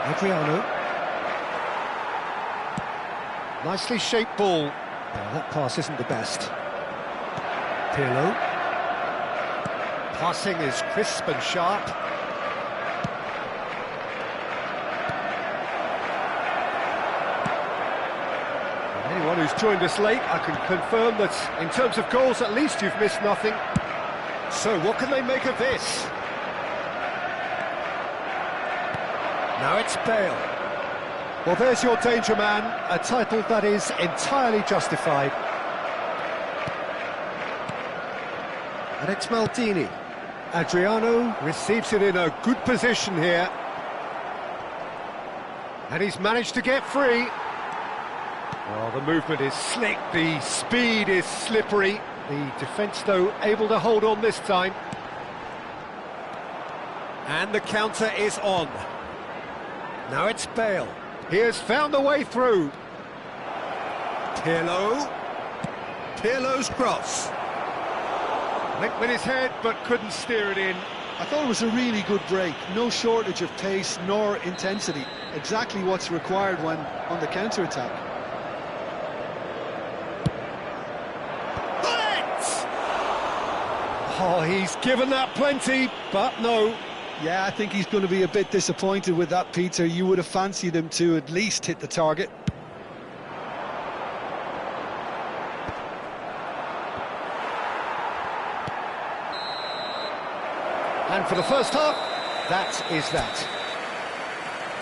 Adriano. Nicely shaped ball. Well, that pass isn't the best. Pirlo. Passing is crisp and sharp. Anyone who's joined us late, I can confirm that in terms of goals, at least you've missed nothing. So what can they make of this? Now it's Bale. Well, there's your danger man, a title that is entirely justified. And it's Maldini. Adriano receives it in a good position here. And he's managed to get free. Well, the movement is slick, the speed is slippery. The defence, though, able to hold on this time. And the counter is on. Now it's Bale. He has found a way through. Pirlo. Pirlo's cross. Linked with his head, but couldn't steer it in. I thought it was a really good break. No shortage of pace nor intensity. Exactly what's required when on the counter-attack. Oh, he's given that plenty, but no. Yeah, I think he's going to be a bit disappointed with that, Peter. You would have fancied him to at least hit the target. And for the first half, that is that.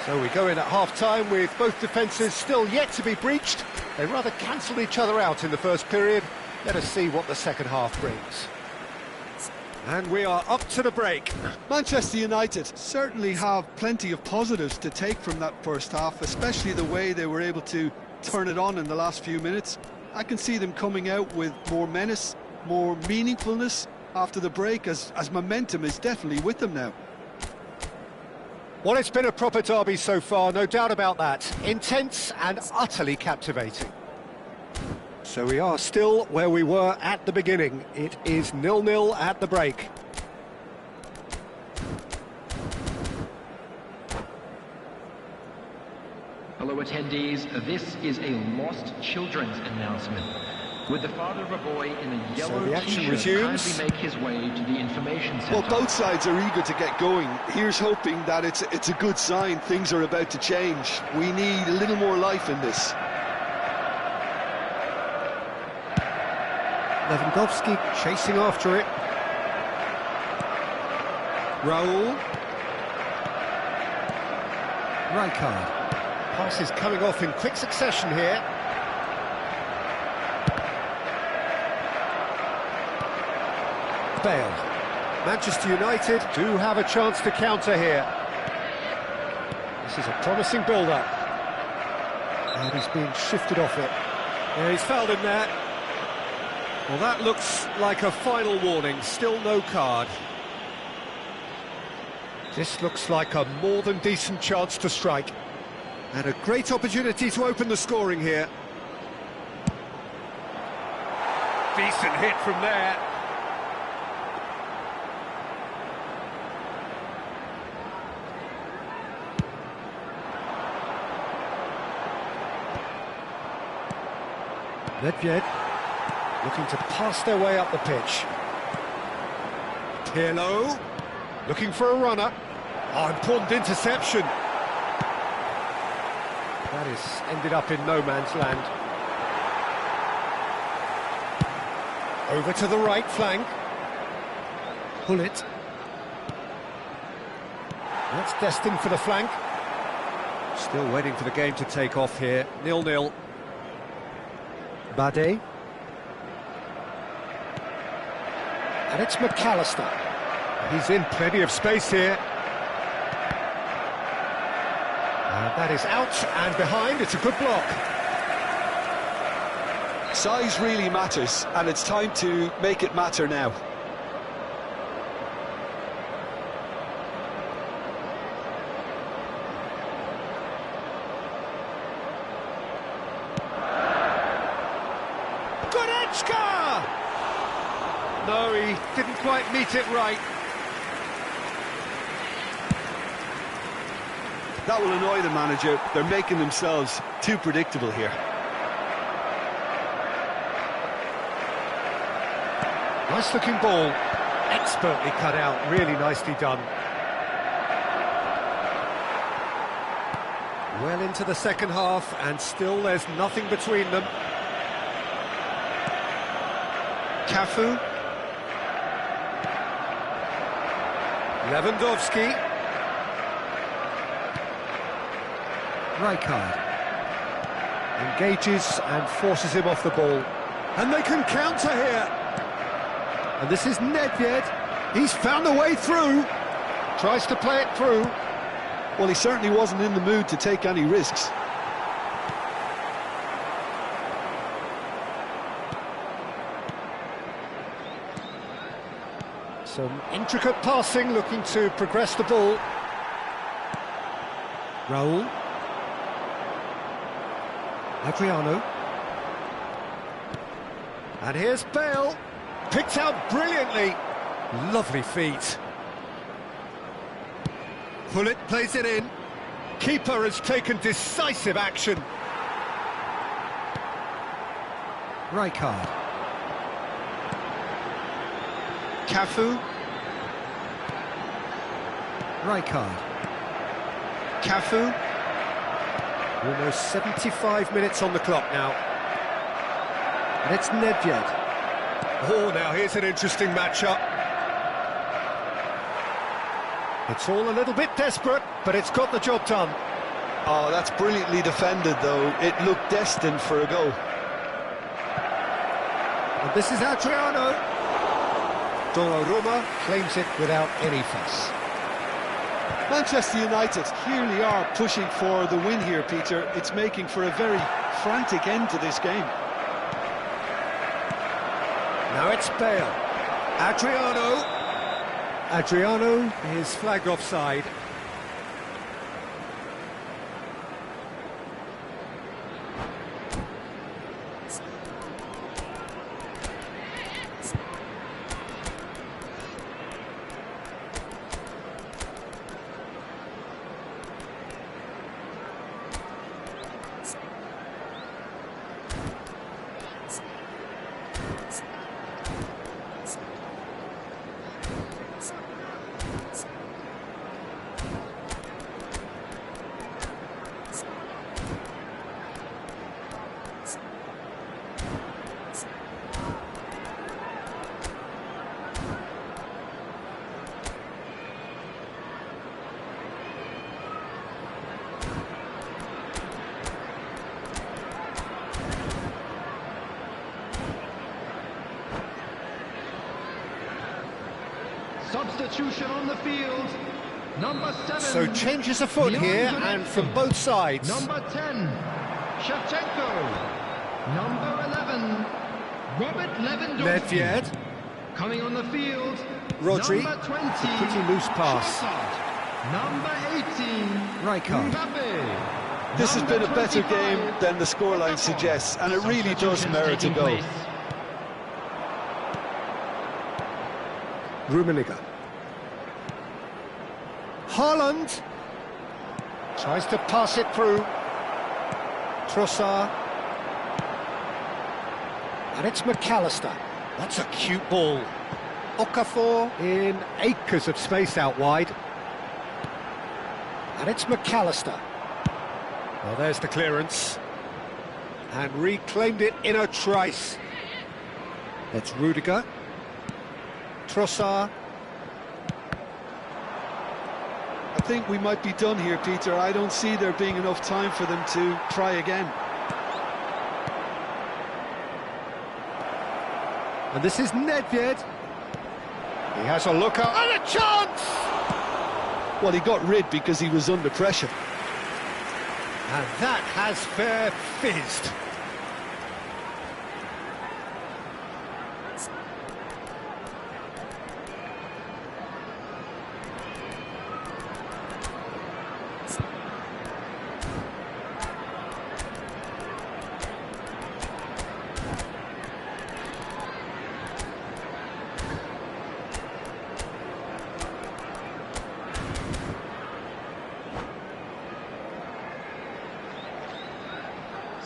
So we go in at half-time with both defences still yet to be breached. They rather cancelled each other out in the first period. Let us see what the second half brings. And we are up to the break. Manchester United certainly have plenty of positives to take from that first half, especially the way they were able to turn it on in the last few minutes. I can see them coming out with more menace, more meaningfulness after the break, as momentum is definitely with them now. Well, it's been a proper derby so far, no doubt about that. Intense and utterly captivating. So we are still where we were at the beginning. It is 0-0 at the break. Hello attendees, this is a lost children's announcement. With the father of a boy in a yellow t-shirt kindly make his way to the information centre. Well, both sides are eager to get going. Here's hoping that it's a good sign. Things are about to change. We need a little more life in this. Lewandowski chasing after it. Raul. Rijkaard. Passes coming off in quick succession here. Bale. Manchester United do have a chance to counter here. This is a promising build-up. And he's being shifted off it. Yeah, he's fouled him there. Well, that looks like a final warning, still no card. This looks like a more than decent chance to strike. And a great opportunity to open the scoring here. Decent hit from there. Nedved looking to pass their way up the pitch. Pirlo looking for a runner. Oh, important interception. That is ended up in no man's land. Over to the right flank. Pull it. That's destined for the flank. Still waiting for the game to take off here. 0-0. Bade. And it's McAllister. He's in plenty of space here. And that is out and behind. It's a good block. Size really matters, and it's time to make it matter now. No, he didn't quite meet it right. That will annoy the manager. They're making themselves too predictable here. Nice looking ball, expertly cut out, really nicely done. Well into the second half, and still there's nothing between them. Cafu. Lewandowski. Rijkaard. Engages and forces him off the ball. And they can counter here. And this is Ngetest. He's found a way through. Tries to play it through. Well, he certainly wasn't in the mood to take any risks. Some intricate passing, looking to progress the ball. Raul. Adriano. And here's Bale. Picked out brilliantly. Lovely feet. Pullet plays it in. Keeper has taken decisive action. Rijkaard. Cafu. Rijkaard. Cafu. Almost 75 minutes on the clock now. And it's Ngetest. Oh, now here's an interesting matchup. It's all a little bit desperate, but it's got the job done. Oh, that's brilliantly defended, though. It looked destined for a goal. And this is Adriano. Donnarumma claims it without any fuss. Manchester United clearly are pushing for the win here, Peter. It's making for a very frantic end to this game. Now it's Bale. Adriano. Adriano is flagged offside. Substitution on the field. Number 7. So changes afoot here, and from both sides. Number 10, Shevchenko. Number 11, Robert Lewandowski. Ngetest. Coming on the field, Rodri. number 20, It's a pretty loose pass. Trossard. Number 18, Rijkaard. Mbappe. This has been a better 25, game than the scoreline suggests, and it really does merit a Taking goal. place. Rummenigge. Haaland tries to pass it through. Trossard. And it's McAllister. That's a cute ball. Okafor in acres of space out wide. And it's McAllister. Well, there's the clearance. And reclaimed it in a trice. It's Rudiger. Trossard. I think we might be done here, Peter. I don't see there being enough time for them to try again. And this is Ngetest. He has a look out and a chance! Well, he got rid because he was under pressure. And that has fair fizzed.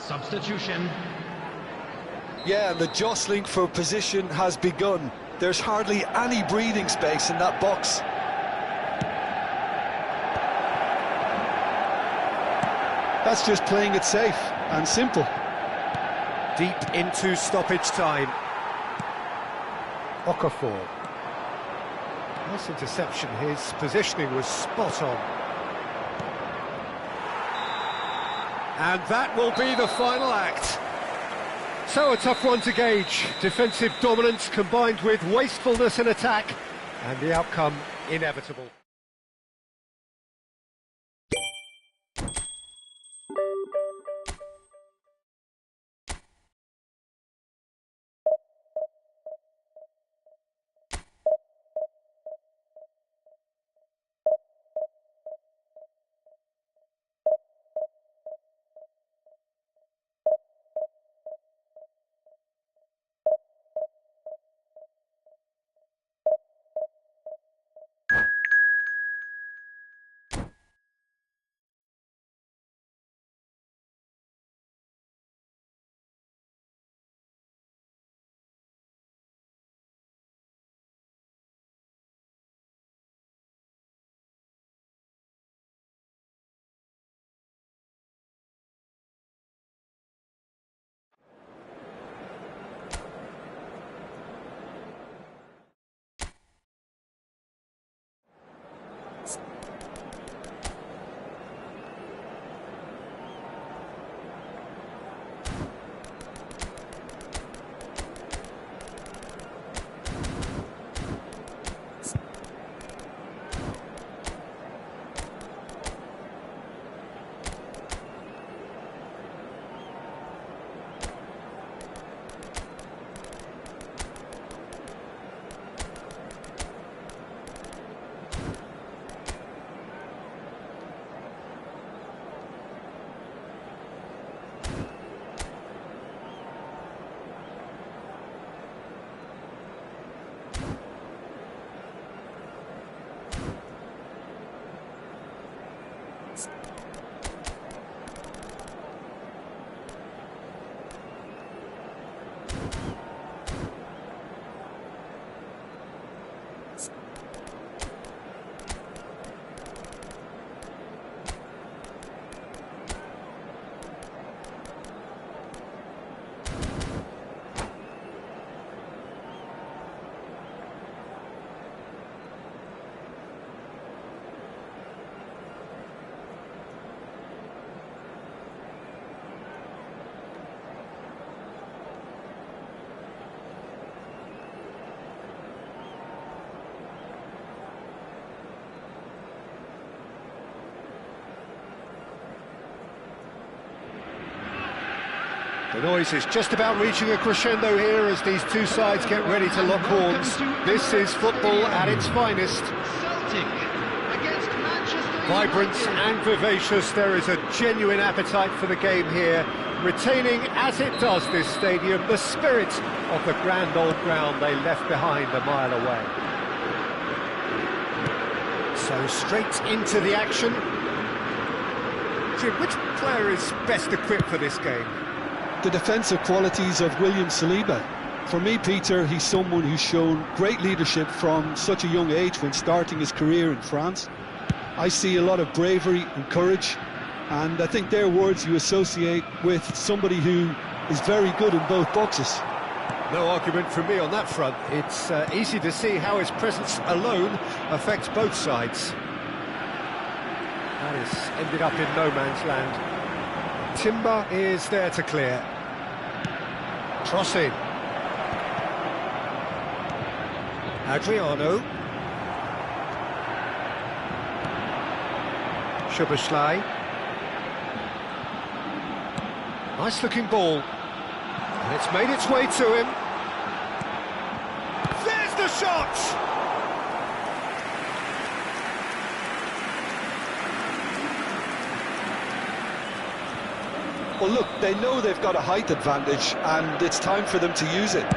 Substitution. Yeah, and the jostling for position has begun. There's hardly any breathing space in that box. That's just playing it safe and simple. Deep into stoppage time. Okafor. Nice interception. His positioning was spot on. And that will be the final act. So a tough one to gauge. Defensive dominance combined with wastefulness in attack, and the outcome inevitable. The noise is just about reaching a crescendo here as these two sides get ready to lock horns. This is football at its finest. Vibrant and vivacious, there is a genuine appetite for the game here, retaining, as it does this stadium, the spirit of the grand old ground they left behind a mile away. So straight into the action. Jim, which player is best equipped for this game? The defensive qualities of William Saliba. For me, Peter, he's someone who's shown great leadership from such a young age when starting his career in France. I see a lot of bravery and courage, and I think they're words you associate with somebody who is very good in both boxes. No argument from me on that front. It's easy to see how his presence alone affects both sides. That has ended up in no man's land. Timber is there to clear. Cross in. Adriano. Szoboszlai. Nice looking ball. And it's made its way to him. There's the shot! Well, look, they know they've got a height advantage, and it's time for them to use it.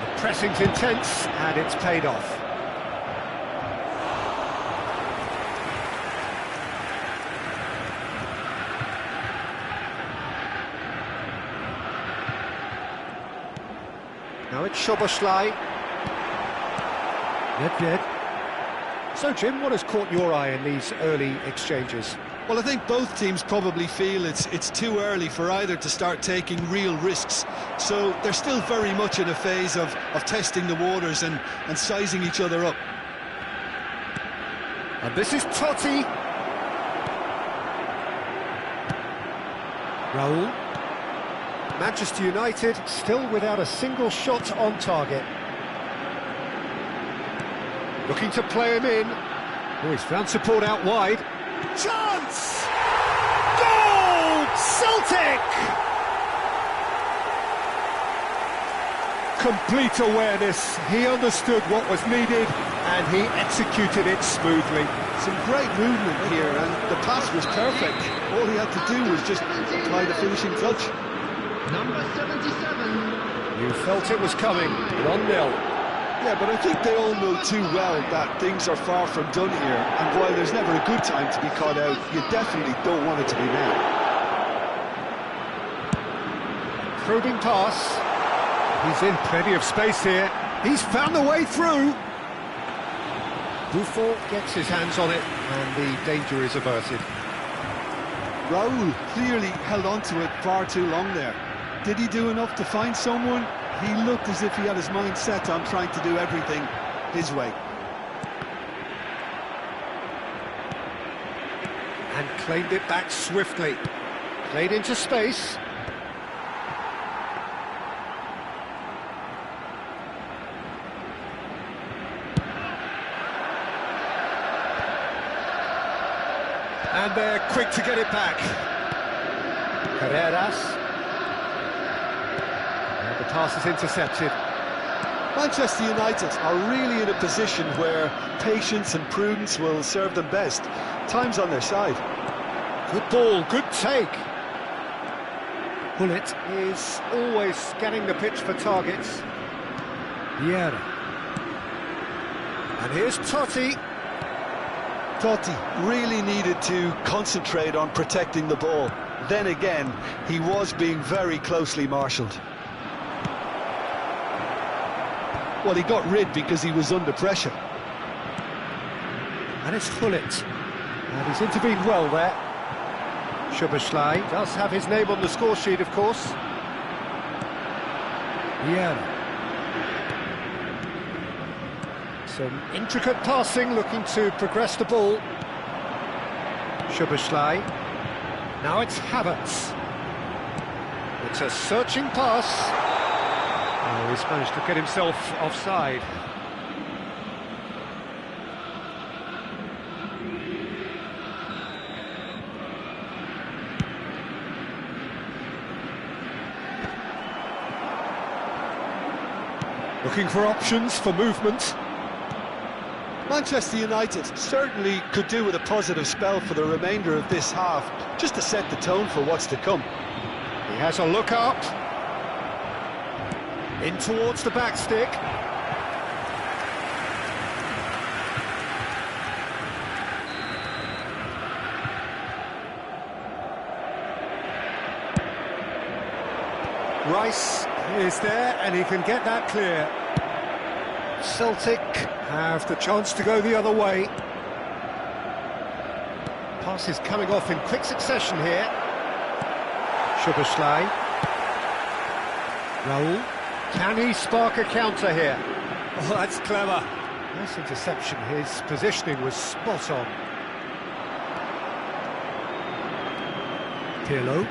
The pressing's intense, and it's paid off. Now it's Szoboszlai. Ngetest. So, Jim, what has caught your eye in these early exchanges? Well, I think both teams probably feel it's too early for either to start taking real risks. So they're still very much in a phase of testing the waters and sizing each other up. And this is Totti. Raul. Manchester United still without a single shot on target. Looking to play him in. Oh, he's found support out wide. Chance! Goal! Celtic! Complete awareness. He understood what was needed and he executed it smoothly. Some great movement here, and the pass was perfect. All he had to do was just apply the finishing touch. Number 77. You felt it was coming. 1-0. Yeah, but I think they all know too well that things are far from done here, and while there's never a good time to be caught out, you definitely don't want it to be now. Probing pass. He's in plenty of space here. He's found the way through. Buffon gets his hands on it, and the danger is averted. Raul clearly held on to it far too long there. Did he do enough to find someone? He looked as if he had his mind set on trying to do everything his way. And claimed it back swiftly. Played into space. And they're quick to get it back. Carreras. And the pass is intercepted. Manchester United are really in a position where patience and prudence will serve them best. Time's on their side. Good ball, good take. Bullet is always scanning the pitch for targets. Vieira. And here's Totti. Totti really needed to concentrate on protecting the ball. Then again, he was being very closely marshalled. Well, he got rid because he was under pressure. And it's Hullet. And he's intervened well there. Szoboszlai does have his name on the score sheet, of course. Vieira. Some intricate passing, looking to progress the ball. Szoboszlai. Now it's Havertz. It's a searching pass. Oh, he's managed to get himself offside. Looking for options for movement. Manchester United certainly could do with a positive spell for the remainder of this half, just to set the tone for what's to come. He has a look up. In towards the back stick. Rice is there and he can get that clear. Celtic have the chance to go the other way. Pass is coming off in quick succession here. Szoboszlai. Raul. Can he spark a counter here? Oh, that's clever. Nice interception. His positioning was spot on. Pirlo.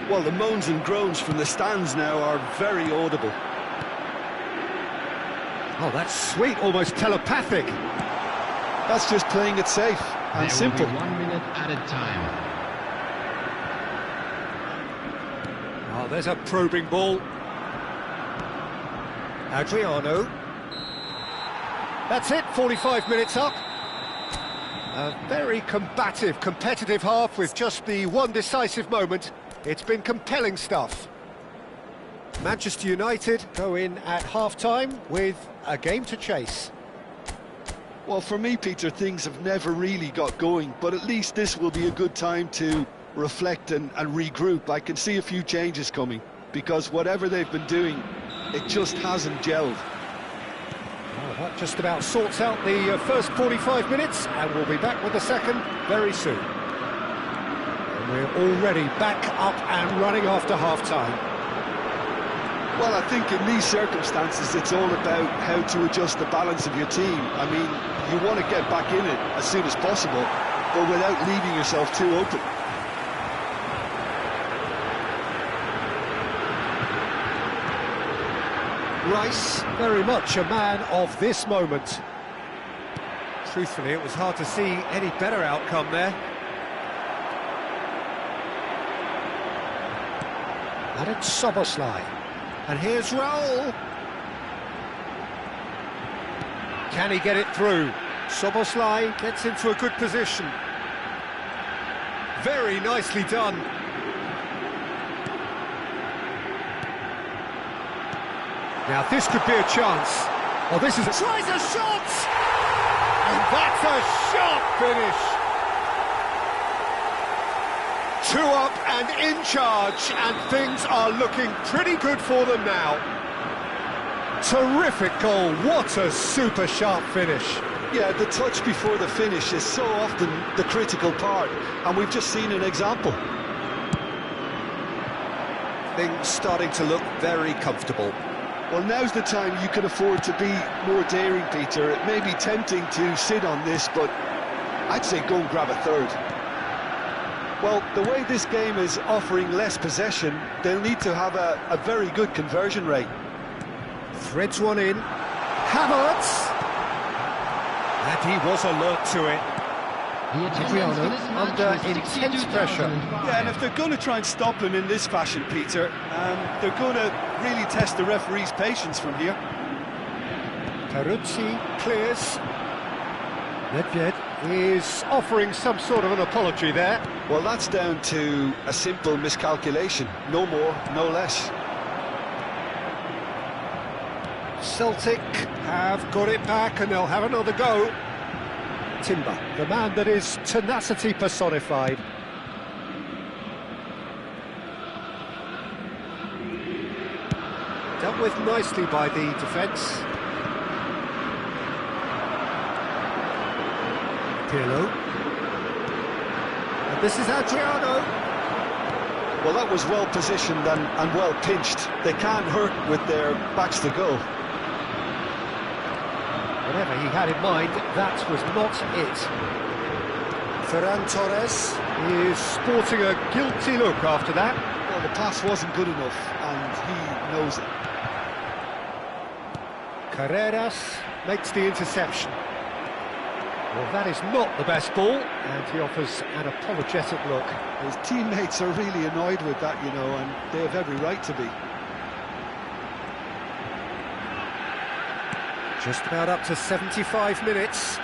Well, the moans and groans from the stands now are very audible. Oh, that's sweet, almost telepathic. That's just playing it safe and simple. 1 minute added time. Oh, there's a probing ball. Adriano. That's it, 45 minutes up. A very combative, competitive half with just the one decisive moment. It's been compelling stuff. Manchester United go in at half-time with a game to chase. Well, for me, Peter, things have never really got going, but at least this will be a good time to reflect and regroup. I can see a few changes coming. because whatever they've been doing, it just hasn't gelled. Well, that just about sorts out the first 45 minutes, and we'll be back with the second very soon. And we're already back up and running after half-time. Well, I think in these circumstances, it's all about how to adjust the balance of your team. I mean, you want to get back in it as soon as possible, but without leaving yourself too open. Rice, very much a man of this moment. Truthfully, it was hard to see any better outcome there. And it's Soboslai. And here's Raul. Can he get it through? Soboslai gets into a good position. Very nicely done. Now this could be a chance. Oh, this is tries a shot! And that's a sharp finish. 2 up and in charge, and things are looking pretty good for them now. Terrific goal, what a super sharp finish. Yeah, the touch before the finish is so often the critical part, and we've just seen an example. Things starting to look very comfortable. Well, now's the time you can afford to be more daring, Peter. It may be tempting to sit on this, but I'd say go and grab a third. Well, the way this game is offering less possession, they'll need to have a very good conversion rate. Threads one in. Havertz! And he was alert to it. Adriano under intense pressure. Yeah, and if they're going to try and stop him in this fashion, Peter, they're going to really test the referee's patience from here. Peruzzi clears. Nedved is offering some sort of an apology there. Well, that's down to a simple miscalculation. No more, no less. Celtic have got it back and they'll have another go. Timber, the man that is tenacity personified. Dealt with nicely by the defence. Pirlo. And this is Adriano. Well, that was well positioned and well pinched. They can't hurt with their backs to goal. Whatever he had in mind, that was not it. Ferran Torres is sporting a guilty look after that. Well, the pass wasn't good enough, and he knows it. Carreras makes the interception. Well, that is not the best ball, and he offers an apologetic look. His teammates are really annoyed with that, you know, and they have every right to be. Just about up to 75 minutes.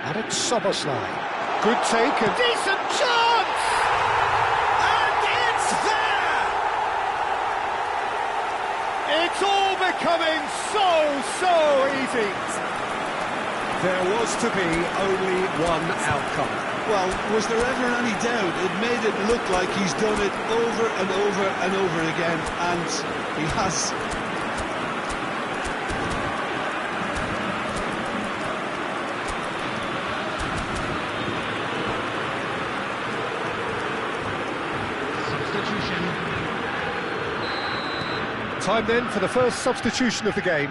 And it's Soboslai. Good take, a decent chance! And it's there! It's all becoming so easy. There was to be only one outcome. Well, was there ever any doubt? It made it look like he's done it over and over and over again, and he has. Time then for the first substitution of the game.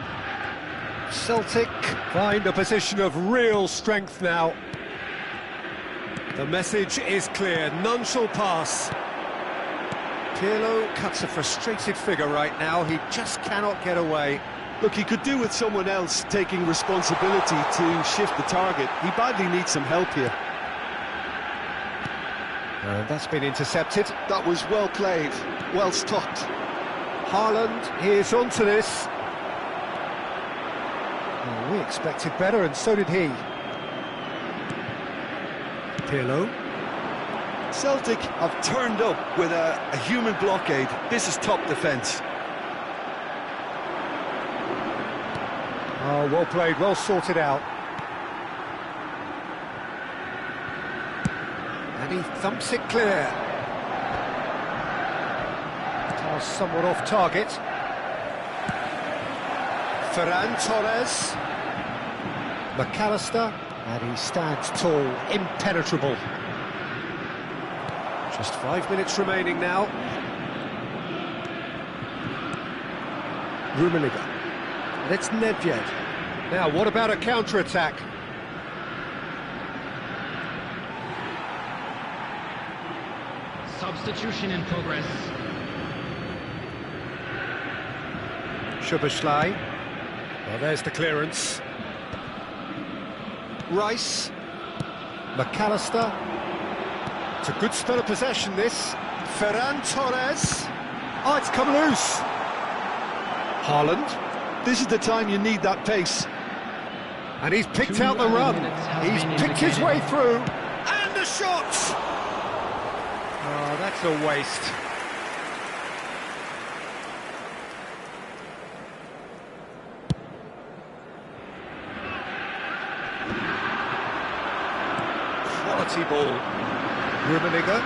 Celtic find a position of real strength now. The message is clear, none shall pass. Pirlo cuts a frustrated figure right now, he just cannot get away. Look, he could do with someone else taking responsibility to shift the target. He badly needs some help here. And that's been intercepted. That was well played, well stopped. Haaland is onto this. Well, we expected better, and so did he. Pirlo. Celtic have turned up with a human blockade. This is top defence. Oh, well played, well sorted out. And he thumps it clear. Now somewhat off target. Ferran Torres. McAllister, and he stands tall, impenetrable. Just 5 minutes remaining now. Rummenigge. And it's Nedved. Now, what about a counter-attack? Substitution in progress. Szoboszlai. Well, there's the clearance. Rice. McAllister. It's a good spell of possession, this. Ferran Torres. Oh, it's come loose. Haaland. This is the time you need that pace. And he's picked out the run. He's picked his way through. And a shot! Oh, that's a waste. Quality ball. Rummenigge.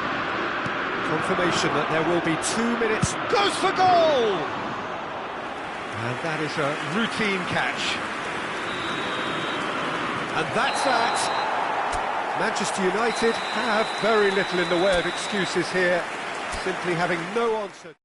Confirmation that there will be 2 minutes. Goes for goal! And that is a routine catch. And that's that. Manchester United have very little in the way of excuses here, simply having no answer.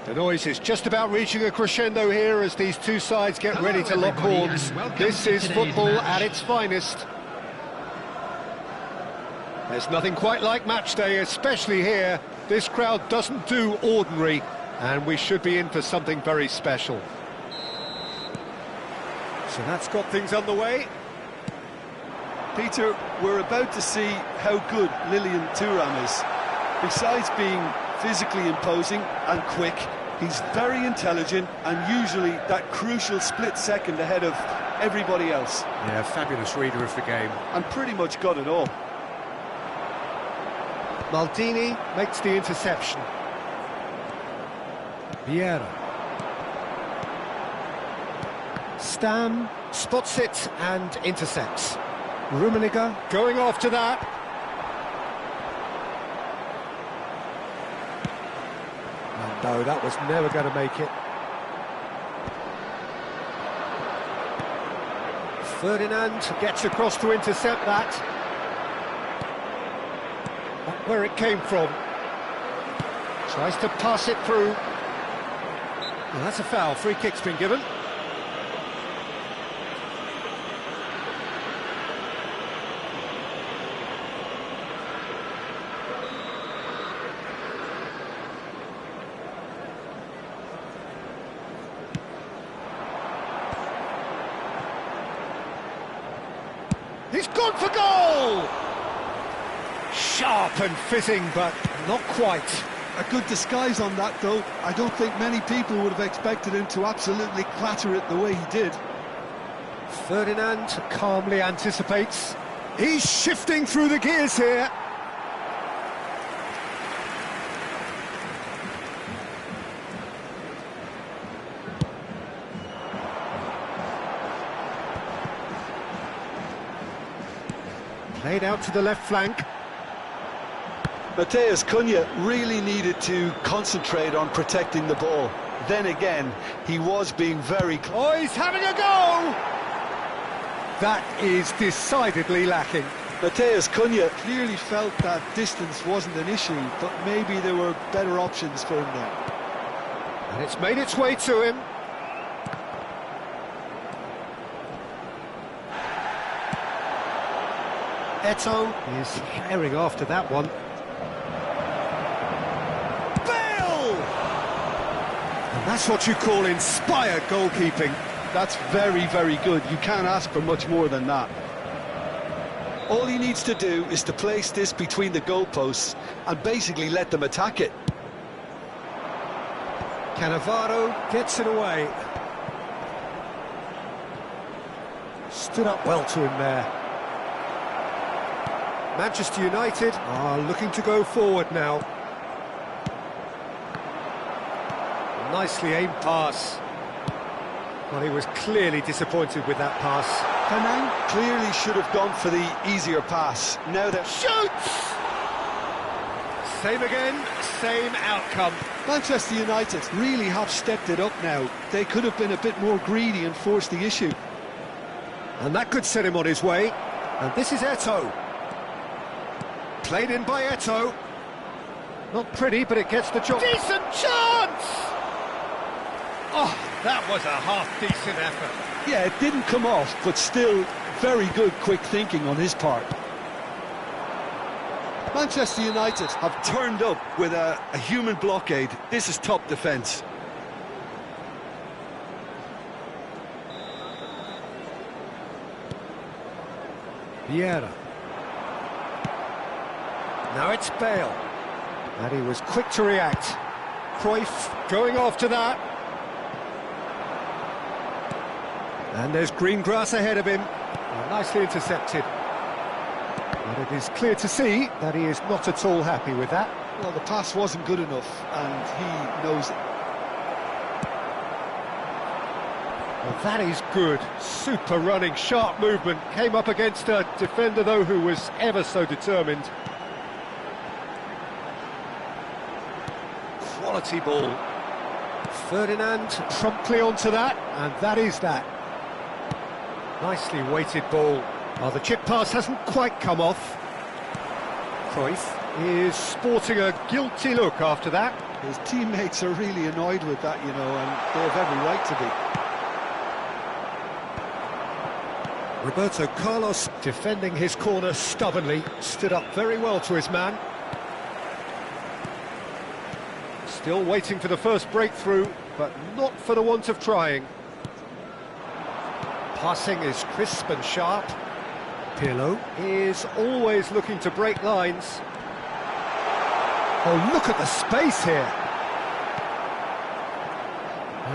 The noise is just about reaching a crescendo here as these two sides get ready to lock horns. This is football at its finest. There's nothing quite like match day, especially here. This crowd doesn't do ordinary, and we should be in for something very special. So that's got things underway. Peter, we're about to see how good Lilian Thuram is. Besides being physically imposing and quick, he's very intelligent and usually that crucial split second ahead of everybody else. Yeah, fabulous reader of the game. And pretty much got it all. Maldini makes the interception. Vieira. Stam spots it and intercepts. Rummenigge going after that. No, that was never going to make it. Ferdinand gets across to intercept that. Not where it came from. Tries to pass it through. Well, that's a foul. Free kick's been given. He's gone for goal! Sharp and fitting, but not quite. A good disguise on that, though. I don't think many people would have expected him to absolutely clatter it the way he did. Ferdinand calmly anticipates. He's shifting through the gears here. Played out to the left flank. Matheus Cunha really needed to concentrate on protecting the ball. Then again, he was being very close. Oh, he's having a go! That is decidedly lacking. Matheus Cunha clearly felt that distance wasn't an issue, but maybe there were better options for him there. And it's made its way to him. Eto'o is herring after that one. Bale! And that's what you call inspired goalkeeping. That's very, very good. You can't ask for much more than that. All he needs to do is to place this between the goalposts and basically let them attack it. Cannavaro gets it away. Stood up well to him there. Manchester United are looking to go forward now. Nicely aimed pass. Well, he was clearly disappointed with that pass. Penang clearly should have gone for the easier pass. Now that shoots! Same again, same outcome. Manchester United really have stepped it up now. They could have been a bit more greedy and forced the issue. And that could set him on his way. And this is Eto'o. Played in by Eto'o. Not pretty, but it gets the job. Decent chance! Oh, that was a half-decent effort. Yeah, it didn't come off, but still very good quick thinking on his part. Manchester United have turned up with a human blockade. This is top defence. Vieira. Now it's Bale. And he was quick to react. Cruyff going after that. And there's green grass ahead of him. Nicely intercepted. But it is clear to see that he is not at all happy with that. Well, the pass wasn't good enough, and he knows it. Well, that is good. Super running, sharp movement. Came up against a defender, though, who was ever so determined. Quality ball. Ferdinand promptly onto that, and that is that. Nicely weighted ball. Oh, the chip pass hasn't quite come off. Cruyff is sporting a guilty look after that. His teammates are really annoyed with that, you know, and they have every right to be. Roberto Carlos, defending his corner stubbornly, stood up very well to his man. Still waiting for the first breakthrough, but not for the want of trying. Passing is crisp and sharp. Pirlo is always looking to break lines. Oh, look at the space here.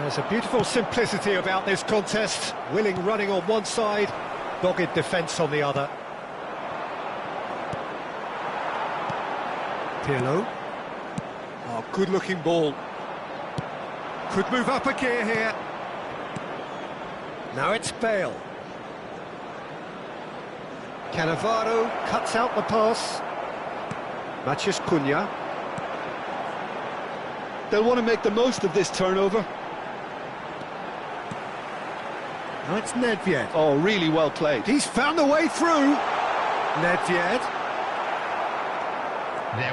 There's a beautiful simplicity about this contest. Willing running on one side, dogged defence on the other. Pirlo. Oh, good-looking ball. Could move up a gear here. Now it's Bale. Cannavaro cuts out the pass. Matheus Cunha. They'll want to make the most of this turnover. Now it's Nedved. Oh, really well played. He's found a way through. Nedved.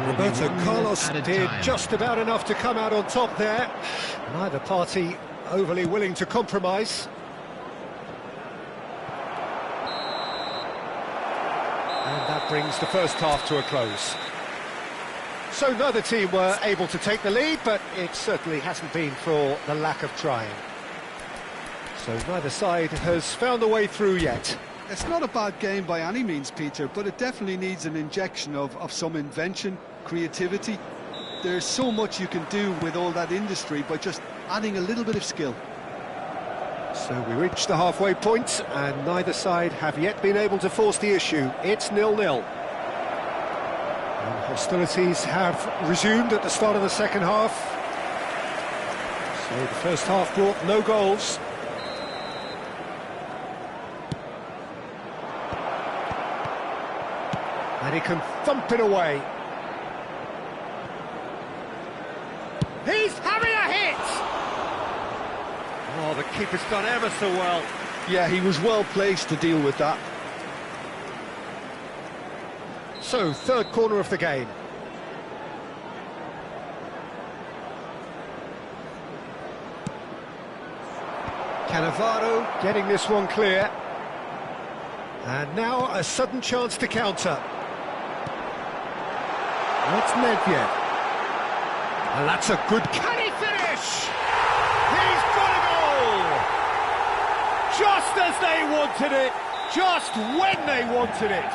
Roberto Carlos did just about enough to come out on top there. Neither party overly willing to compromise. And that brings the first half to a close. So neither team were able to take the lead, but it certainly hasn't been for the lack of trying. So neither side has found a way through yet. It's not a bad game by any means, Peter, but it definitely needs an injection of some invention, creativity. There's so much you can do with all that industry by just adding a little bit of skill. So we reach the halfway point, and neither side have yet been able to force the issue. It's 0-0. And hostilities have resumed at the start of the second half. So the first half brought no goals. And he can thump it away. He's having a hit! Oh, the keeper's done ever so well. Yeah, he was well placed to deal with that. So, third corner of the game. Cannavaro getting this one clear. And now a sudden chance to counter. That's Nedved. And that's a good... Can he finish? He's got a goal! Just as they wanted it, just when they wanted it.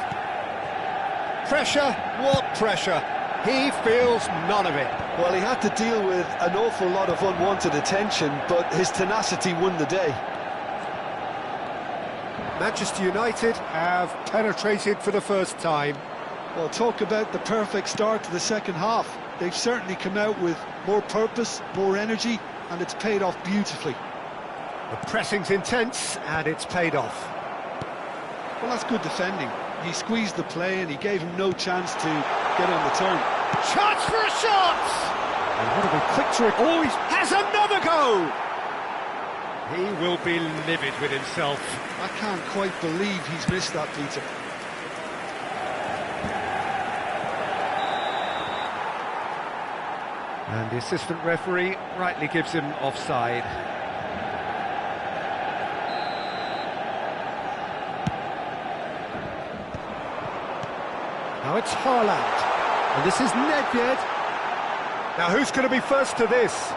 Pressure? What pressure? He feels none of it. Well, he had to deal with an awful lot of unwanted attention, but his tenacity won the day. Manchester United have penetrated for the first time. Well, talk about the perfect start to the second half. They've certainly come out with more purpose, more energy, and it's paid off beautifully. The pressing's intense, and it's paid off. Well, that's good defending. He squeezed the play, and he gave him no chance to get on the turn. Chance for a shot! And what a quick trick. Oh, he has another go! He will be livid with himself. I can't quite believe he's missed that, Peter. And the assistant referee rightly gives him offside. Now it's Haaland. And this is Nedved. Now who's going to be first to this?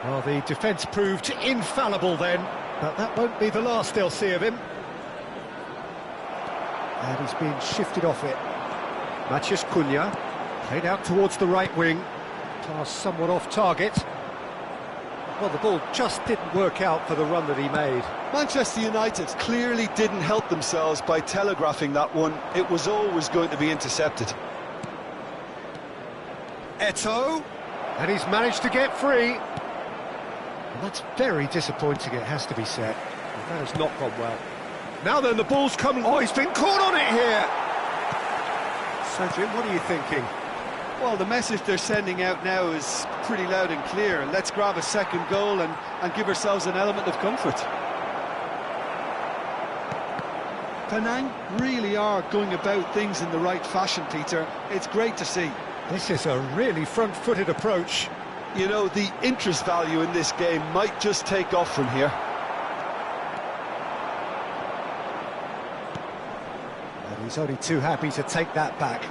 Well, the defence proved infallible then, but that won't be the last they'll see of him. And he's been shifted off it. Matheus Cunha, played out towards the right wing. Pass somewhat off target. Well, the ball just didn't work out for the run that he made. Manchester United clearly didn't help themselves by telegraphing that one. It was always going to be intercepted. Eto'o, and he's managed to get free. And that's very disappointing, it has to be said. That has not gone well. Now then, the ball's coming. Oh, he's been caught on it here. So, Jim, what are you thinking? Well, the message they're sending out now is pretty loud and clear. Let's grab a second goal and give ourselves an element of comfort. Penang really are going about things in the right fashion, Peter. It's great to see. This is a really front-footed approach. You know, the interest value in this game might just take off from here. And he's only too happy to take that back.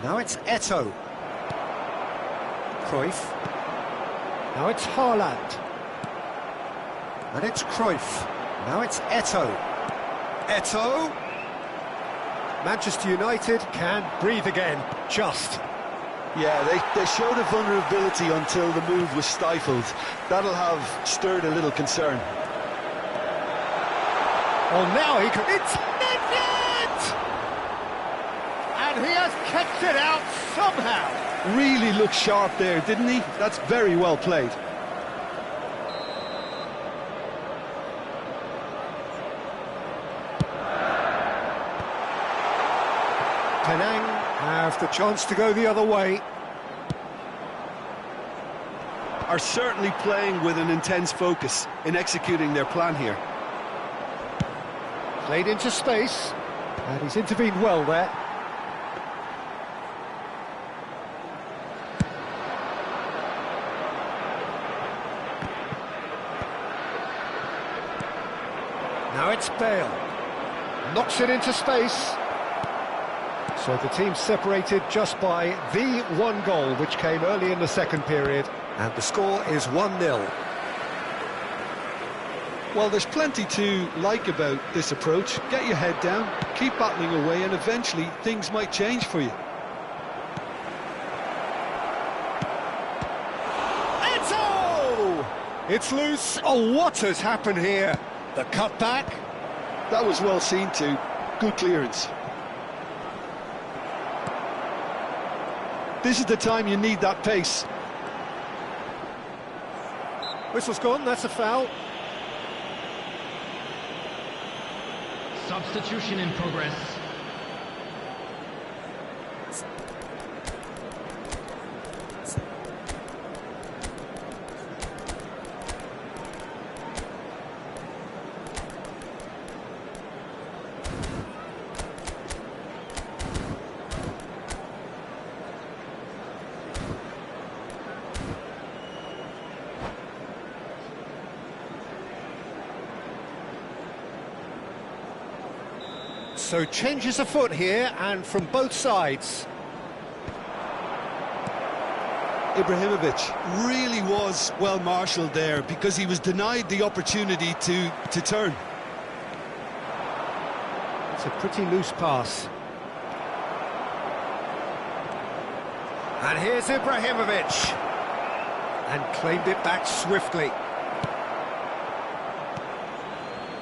Now it's Eto'o. Cruyff. Now it's Haaland. And it's Cruyff. Now it's Eto'o. Eto'o. Manchester United can breathe again, just. Yeah, they showed a vulnerability until the move was stifled. That'll have stirred a little concern. Well, now he can... It's Ngetest! And he has kept it out somehow. Really looked sharp there, didn't he? That's very well played. Penang have the chance to go the other way. Are certainly playing with an intense focus in executing their plan here. Played into space, and he's intervened well there. Now it's Bale. Knocks it into space. So the team's separated just by the one goal, which came early in the second period, and the score is 1-0. Well, there's plenty to like about this approach. Get your head down, keep battling away, and eventually things might change for you. Eto'o! It's loose. Oh, what has happened here? The cutback. That was well seen too. Good clearance. This is the time you need that pace. Whistle's gone, that's a foul. Substitution in progress. So changes afoot here, and from both sides. Ibrahimovic really was well marshalled there because he was denied the opportunity to turn. It's a pretty loose pass. And here's Ibrahimovic. And claimed it back swiftly.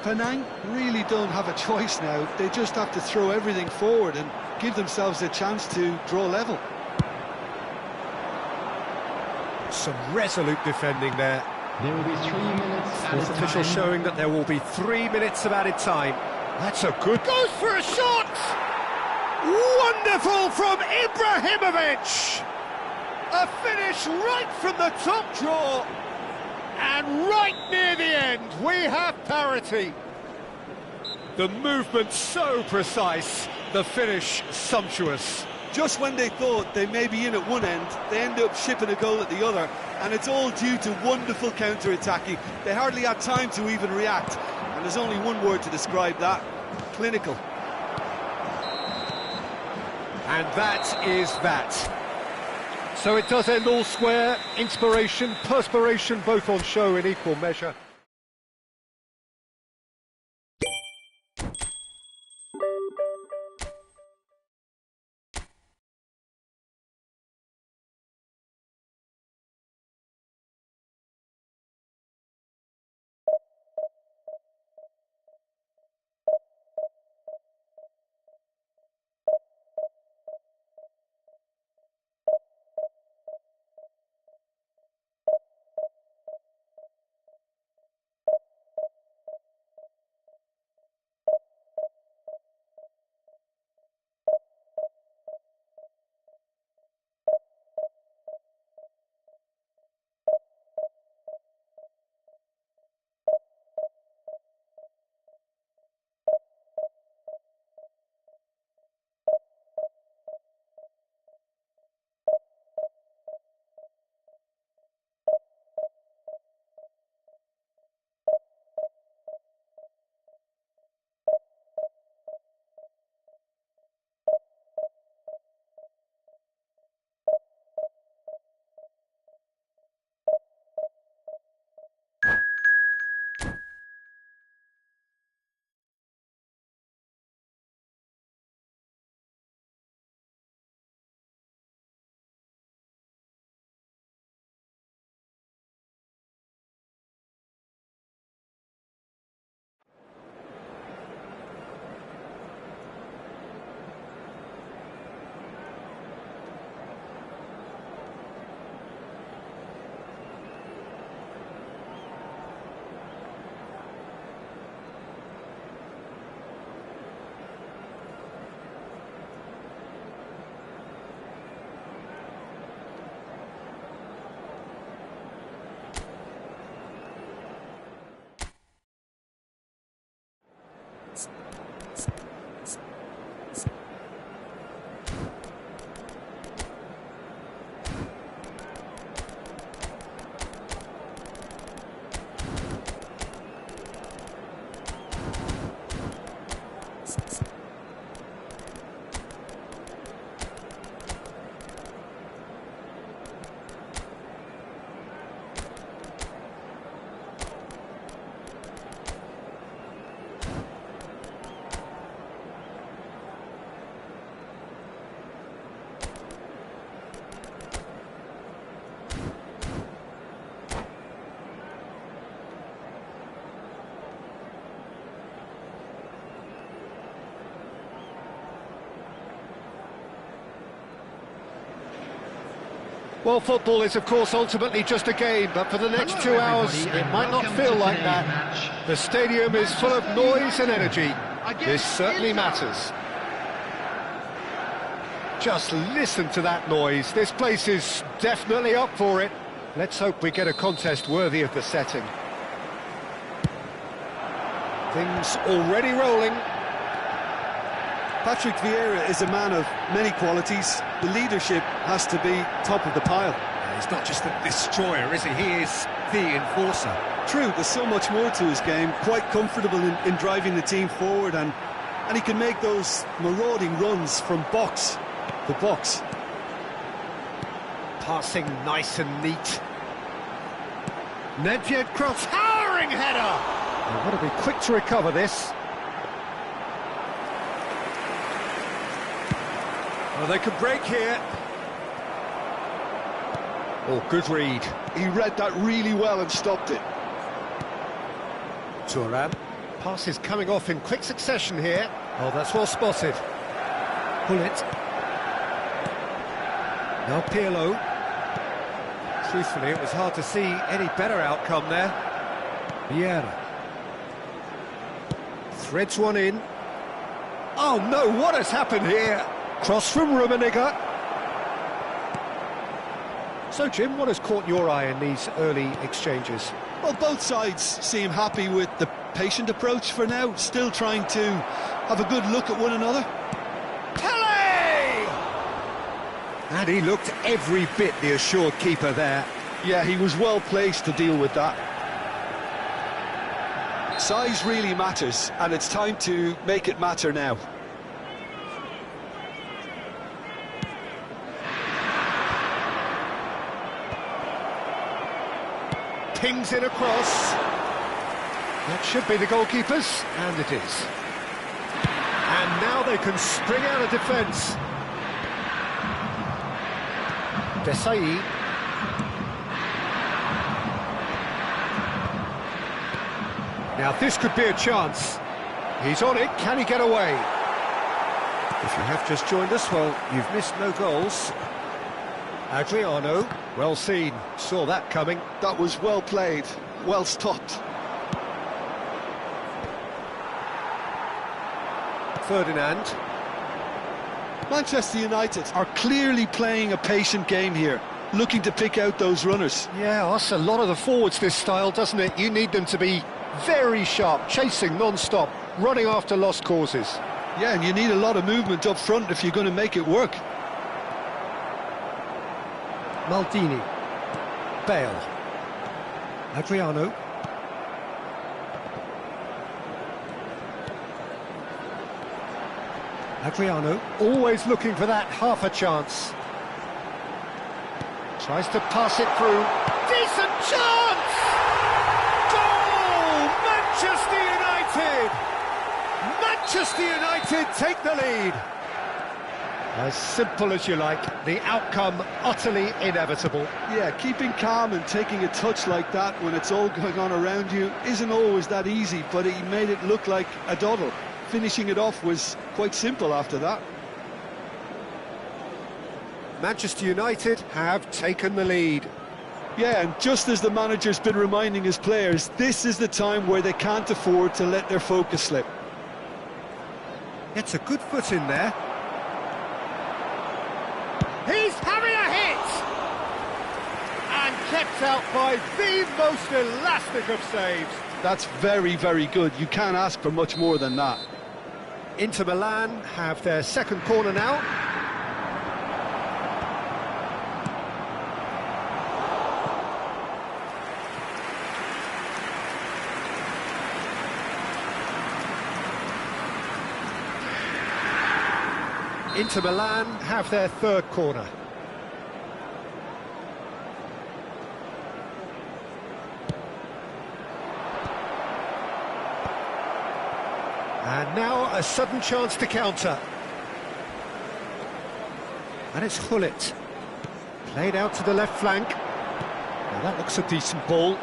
Penang really don't have a choice now. They just have to throw everything forward and give themselves a chance to draw level. Some resolute defending there. There will be 3 minutes added Fourth official time. showing that there will be 3 minutes of added time. That's a good... Goes for a shot! Wonderful from Ibrahimovic! A finish right from the top draw. And right near the end, we have parity. The movement so precise, the finish sumptuous. Just when they thought they may be in at one end, they end up shipping a goal at the other, and it's all due to wonderful counter-attacking. They hardly had time to even react, and there's only one word to describe that: clinical. And that is that. So it does end all square. Inspiration, perspiration, both on show in equal measure. Well, football is, of course, ultimately just a game, but for the next 2 hours, it might not feel like that. The stadium is full of noise and energy. This certainly matters. Just listen to that noise. This place is definitely up for it. Let's hope we get a contest worthy of the setting. Things already rolling. Patrick Vieira is a man of many qualities. The leadership has to be top of the pile. He's not just a destroyer, is he? He is the enforcer. True, there's so much more to his game. Quite comfortable in driving the team forward, and he can make those marauding runs from box to box. Passing nice and neat. Nedved cross, towering header! They've got to be quick to recover this. Well, they could break here. Oh, good read. He read that really well and stopped it. Turan. Passes coming off in quick succession here. Oh, that's well spotted. Pull it. Now Pirlo. Truthfully, it was hard to see any better outcome there. Vieira. Threads one in. Oh no, what has happened here? Cross from Rummenigge. So, Jim, what has caught your eye in these early exchanges? Well, both sides seem happy with the patient approach for now, still trying to have a good look at one another. Pele! And he looked every bit the assured keeper there. Yeah, he was well placed to deal with that. Size really matters, and it's time to make it matter now. Pings in across. That should be the goalkeepers, and it is. And now they can spring out of defence. Desai. Now this could be a chance. He's on it, can he get away? If you have just joined us, well, you've missed no goals. Adriano, well seen, saw that coming. That was well played, well stopped. Ferdinand. Manchester United are clearly playing a patient game here, looking to pick out those runners. Yeah, that's a lot of the forwards, this style, doesn't it? You need them to be very sharp, chasing non-stop, running after lost causes. Yeah, and you need a lot of movement up front if you're going to make it work. Maldini. Bale. Adriano. Adriano, always looking for that half a chance. Tries to pass it through. Decent chance! Goal! Manchester United! Manchester United take the lead. As simple as you like, the outcome utterly inevitable. Yeah, keeping calm and taking a touch like that when it's all going on around you isn't always that easy, but he made it look like a doddle. Finishing it off was quite simple after that. Manchester United have taken the lead. Yeah, and just as the manager's been reminding his players, this is the time where they can't afford to let their focus slip. Gets a good foot in there. He's having a hit! And kept out by the most elastic of saves. That's very, very good. You can't ask for much more than that. Inter Milan have their second corner now. Inter Milan have their third corner. And now a sudden chance to counter. And it's Hullet. Played out to the left flank. Now that looks a decent ball.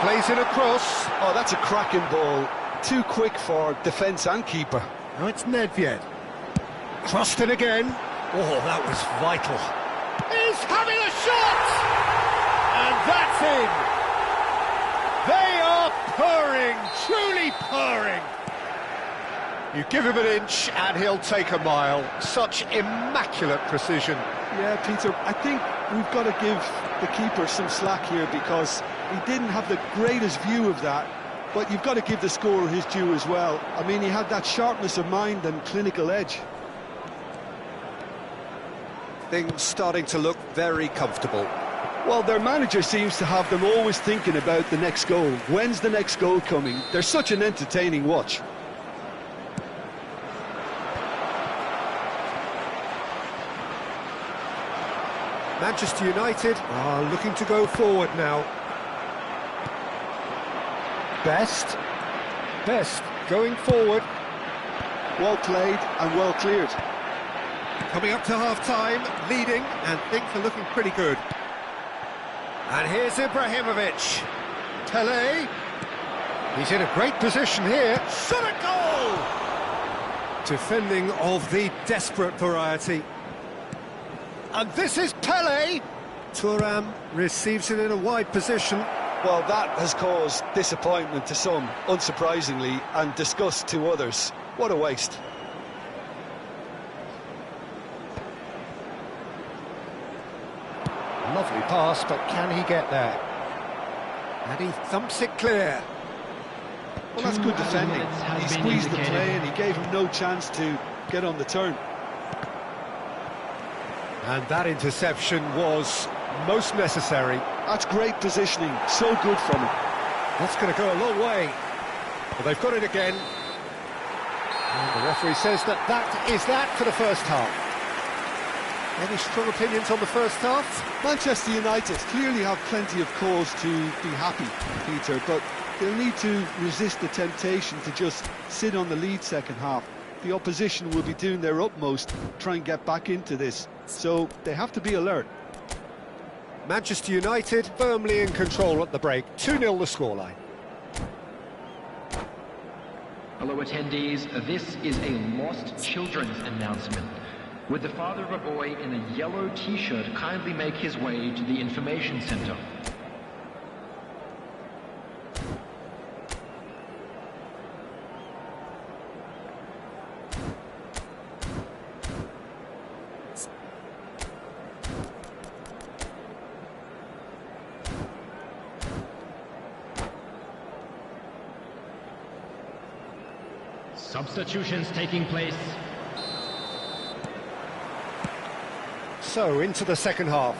Plays in a cross. Oh, that's a cracking ball. Too quick for defence and keeper. Now it's Nedved. Crossed in again. Oh, that was vital. He's having a a shot! And that's in! They are purring, truly purring. You give him an inch and he'll take a mile. Such immaculate precision. Yeah, Peter, I think we've got to give the keeper some slack here because he didn't have the greatest view of that, but you've got to give the scorer his due as well. I mean, he had that sharpness of mind and clinical edge. Things starting to look very comfortable. Well, their manager seems to have them always thinking about the next goal. When's the next goal coming? They're such an entertaining watch. Manchester United are looking to go forward now. Best going forward. Well played and well cleared. Coming up to half-time, leading, and things are looking pretty good. And here's Ibrahimovic. Pele. He's in a great position here. Shot a goal! Defending of the desperate variety. And this is Pele. Thuram receives it in a wide position. Well, that has caused disappointment to some, unsurprisingly, and disgust to others. What a waste. Lovely pass, but can he get there? And he thumps it clear. Well, that's good defending. He squeezed the play and he gave him no chance to get on the turn. And that interception was most necessary. That's great positioning, so good from him. That's going to go a long way. But they've got it again. And the referee says that that is that for the first half. Any strong opinions on the first half? Manchester United clearly have plenty of cause to be happy, Peter, but they'll need to resist the temptation to just sit on the lead second half. The opposition will be doing their utmost to try and get back into this, so they have to be alert. Manchester United firmly in control at the break. 2-0 the scoreline. Hello attendees, this is a lost children's announcement. Would the father of a boy in a yellow t-shirt kindly make his way to the information center? Substitutions taking place. So, into the second half.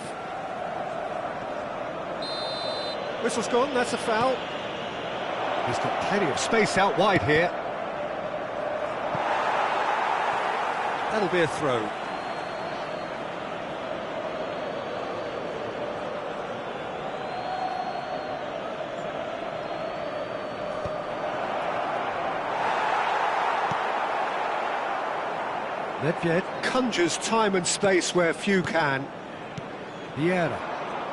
Whistle's gone, that's a foul. He's got plenty of space out wide here. That'll be a throw. Nedved conjures time and space where few can. Vieira.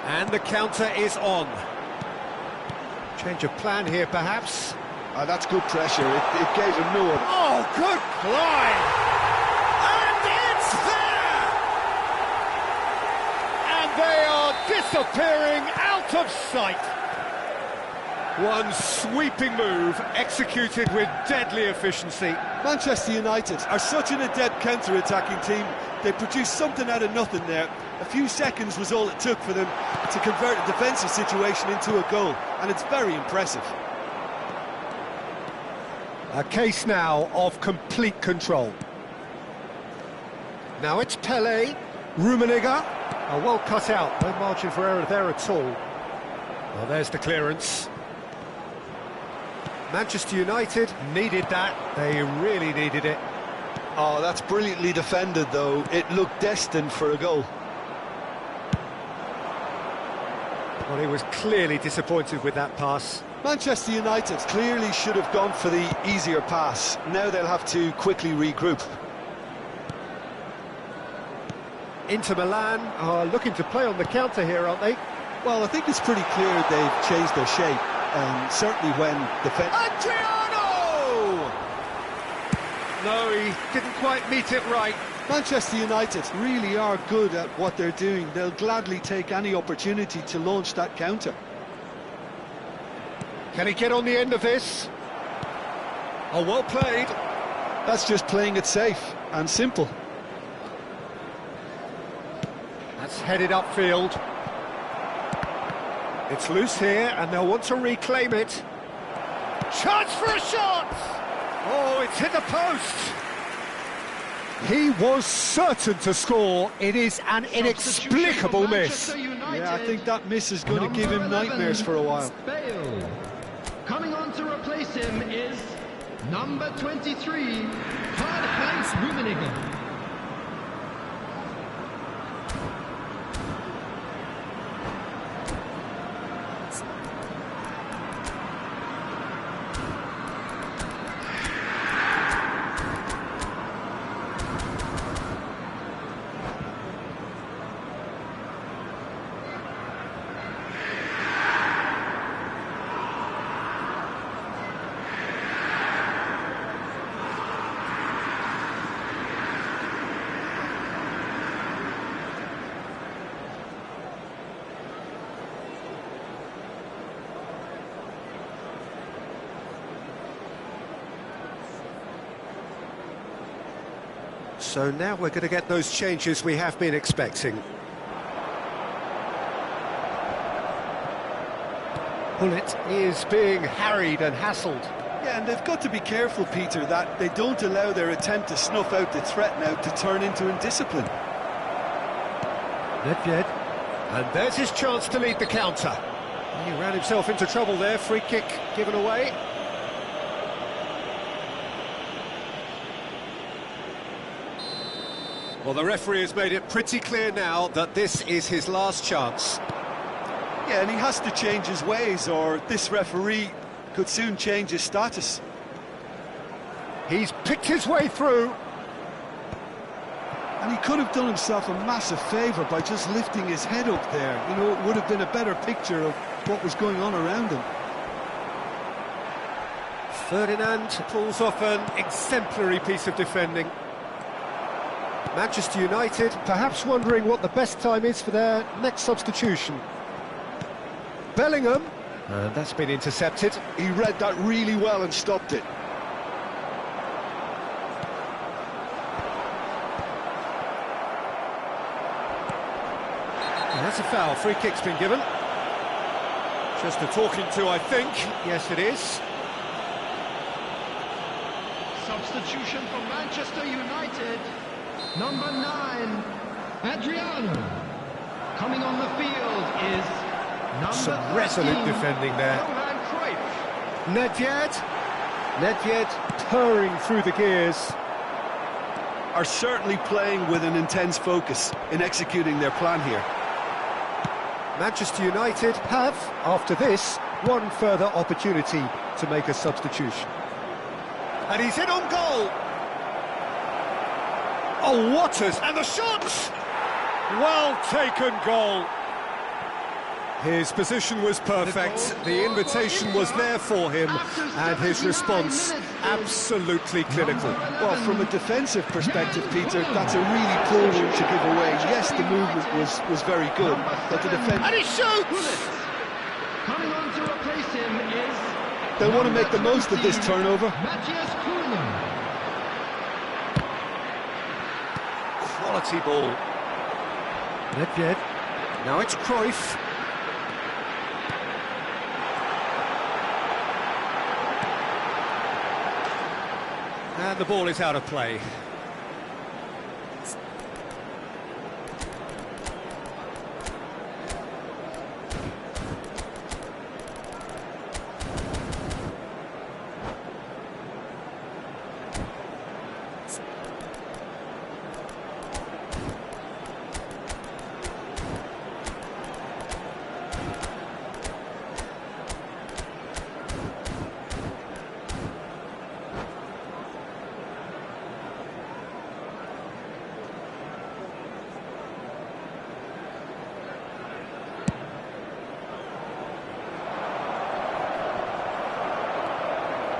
And the counter is on. Change of plan here, perhaps. That's good pressure. It gave him no one. Oh, good climb! And it's there! And they are disappearing out of sight. One sweeping move, executed with deadly efficiency. Manchester United are such an adept counter-attacking team. They produced something out of nothing there. A few seconds was all it took for them to convert a defensive situation into a goal, and it's very impressive. A case now of complete control. Now it's Pele, Rummenigge. Well cut out, no margin for error there at all. Well, there's the clearance. Manchester United needed that, they really needed it. Oh, that's brilliantly defended, though. It looked destined for a goal. Well, he was clearly disappointed with that pass. Manchester United clearly should have gone for the easier pass. Now they'll have to quickly regroup. Inter Milan are looking to play on the counter here, aren't they? Well, I think it's pretty clear they've changed their shape. Certainly when defense... Adriano! No, he didn't quite meet it right. Manchester United really are good at what they're doing. They'll gladly take any opportunity to launch that counter. Can he get on the end of this? Oh, well played. That's just playing it safe and simple. That's headed upfield. It's loose here, and they'll want to reclaim it. Chance for a shot! Oh, it's hit the post! He was certain to score. It is an inexplicable miss. Yeah, I think that miss is going to give him nightmares for a while. Bale. Coming on to replace him is number 23, Karl-Heinz Rummenigge. So now we're going to get those changes we have been expecting. Bullet is being harried and hassled. Yeah, and they've got to be careful, Peter, that they don't allow their attempt to snuff out the threat now to turn into indiscipline. Nedved, and there's his chance to lead the counter. He ran himself into trouble there, free kick given away. Well, the referee has made it pretty clear now that this is his last chance. Yeah, and he has to change his ways, or this referee could soon change his status. He's picked his way through. And he could have done himself a massive favour by just lifting his head up there. You know, it would have been a better picture of what was going on around him. Ferdinand pulls off an exemplary piece of defending. Manchester United perhaps wondering what the best time is for their next substitution. Bellingham, and that's been intercepted. He read that really well and stopped it. And that's a foul. Free kick's been given. Just a talking to, I think. Yes, it is. Substitution for Manchester United. Number 9, Adriano. Coming on the field is number Some 13, resolute defending there. Johan Cruyff. Nedved purring through the gears. Are certainly playing with an intense focus in executing their plan here. Manchester United have, after this, one further opportunity to make a substitution. And he's in on goal! Oh, Waters, and the shot! Well taken goal. His position was perfect, the invitation was there for him, and his response absolutely clinical. Well, from a defensive perspective, Peter, that's a really poor one to give away. Yes, the movement was very good, but the defence... And he shoots! Coming on to replace him is... They want to make the most of this turnover. Matthias Cunha. Quality ball. Nedved. Now it's Cruyff. And the ball is out of play.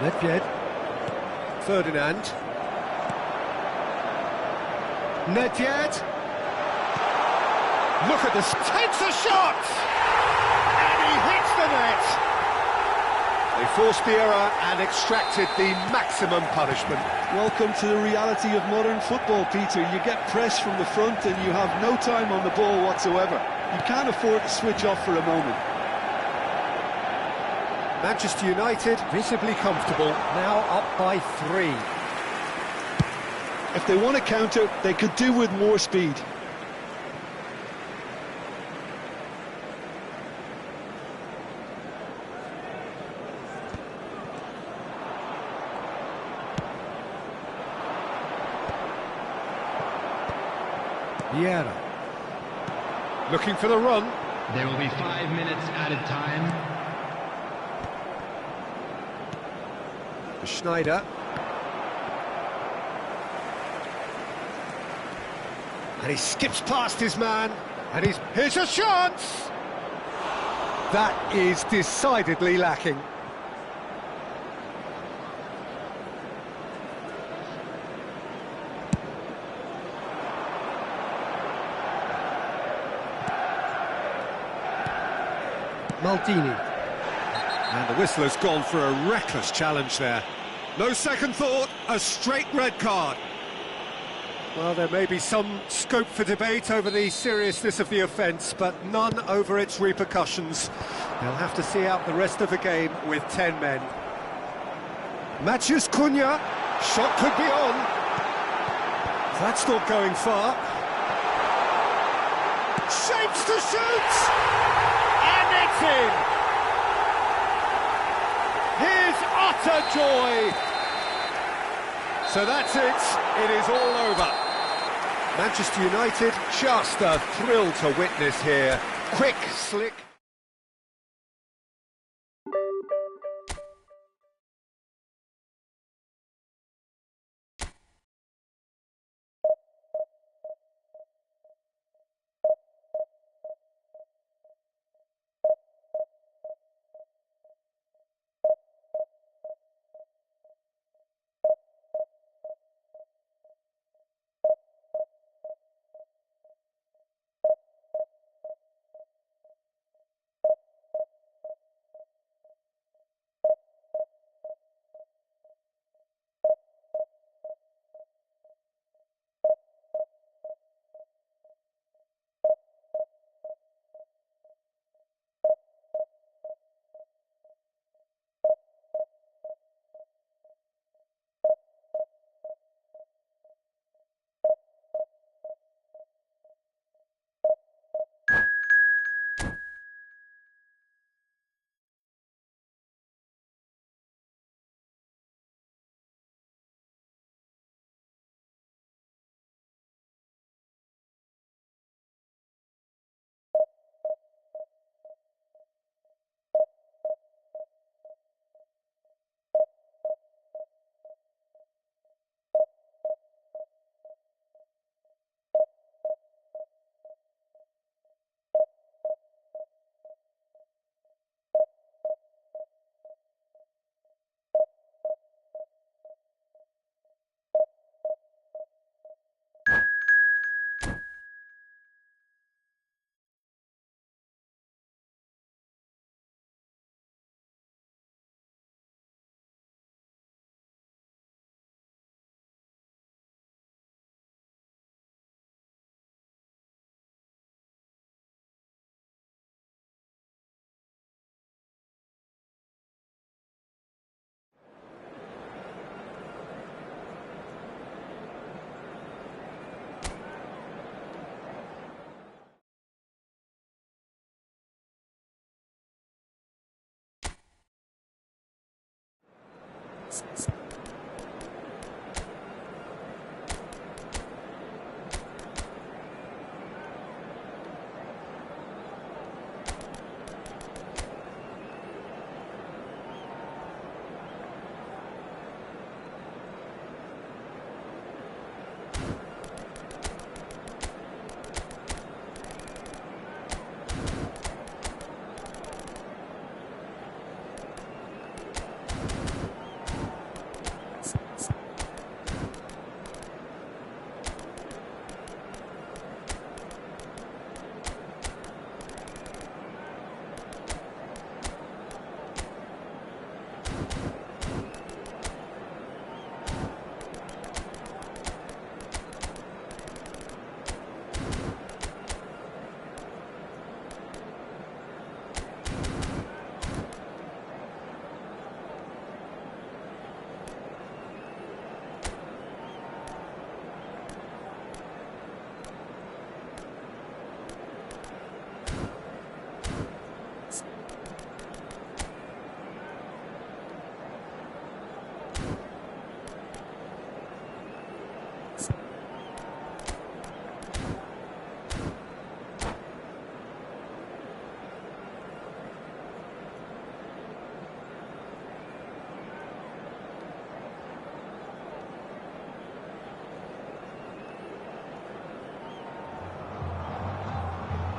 Nedved. Ferdinand. Ngetest. Look at this. Takes a shot! And he hits the net. They forced the error and extracted the maximum punishment. Welcome to the reality of modern football, Peter. You get pressed from the front and you have no time on the ball whatsoever. You can't afford to switch off for a moment. Manchester United visibly comfortable, now up by 3. If they want to counter, they could do with more speed. Vieira. Looking for the run. There will be 5 minutes added time. Schneider. And he skips past his man. And here's a chance! That is decidedly lacking. Maldini. And the whistle has gone for a reckless challenge there. No second thought, a straight red card. Well, there may be some scope for debate over the seriousness of the offence, but none over its repercussions. They'll have to see out the rest of the game with 10 men. Matheus Cunha, shot could be on. That's not going far. Shapes to shoot! And it's in! Here's utter joy! So that's it, it is all over. Manchester United, just a thrill to witness here. Quick, slick.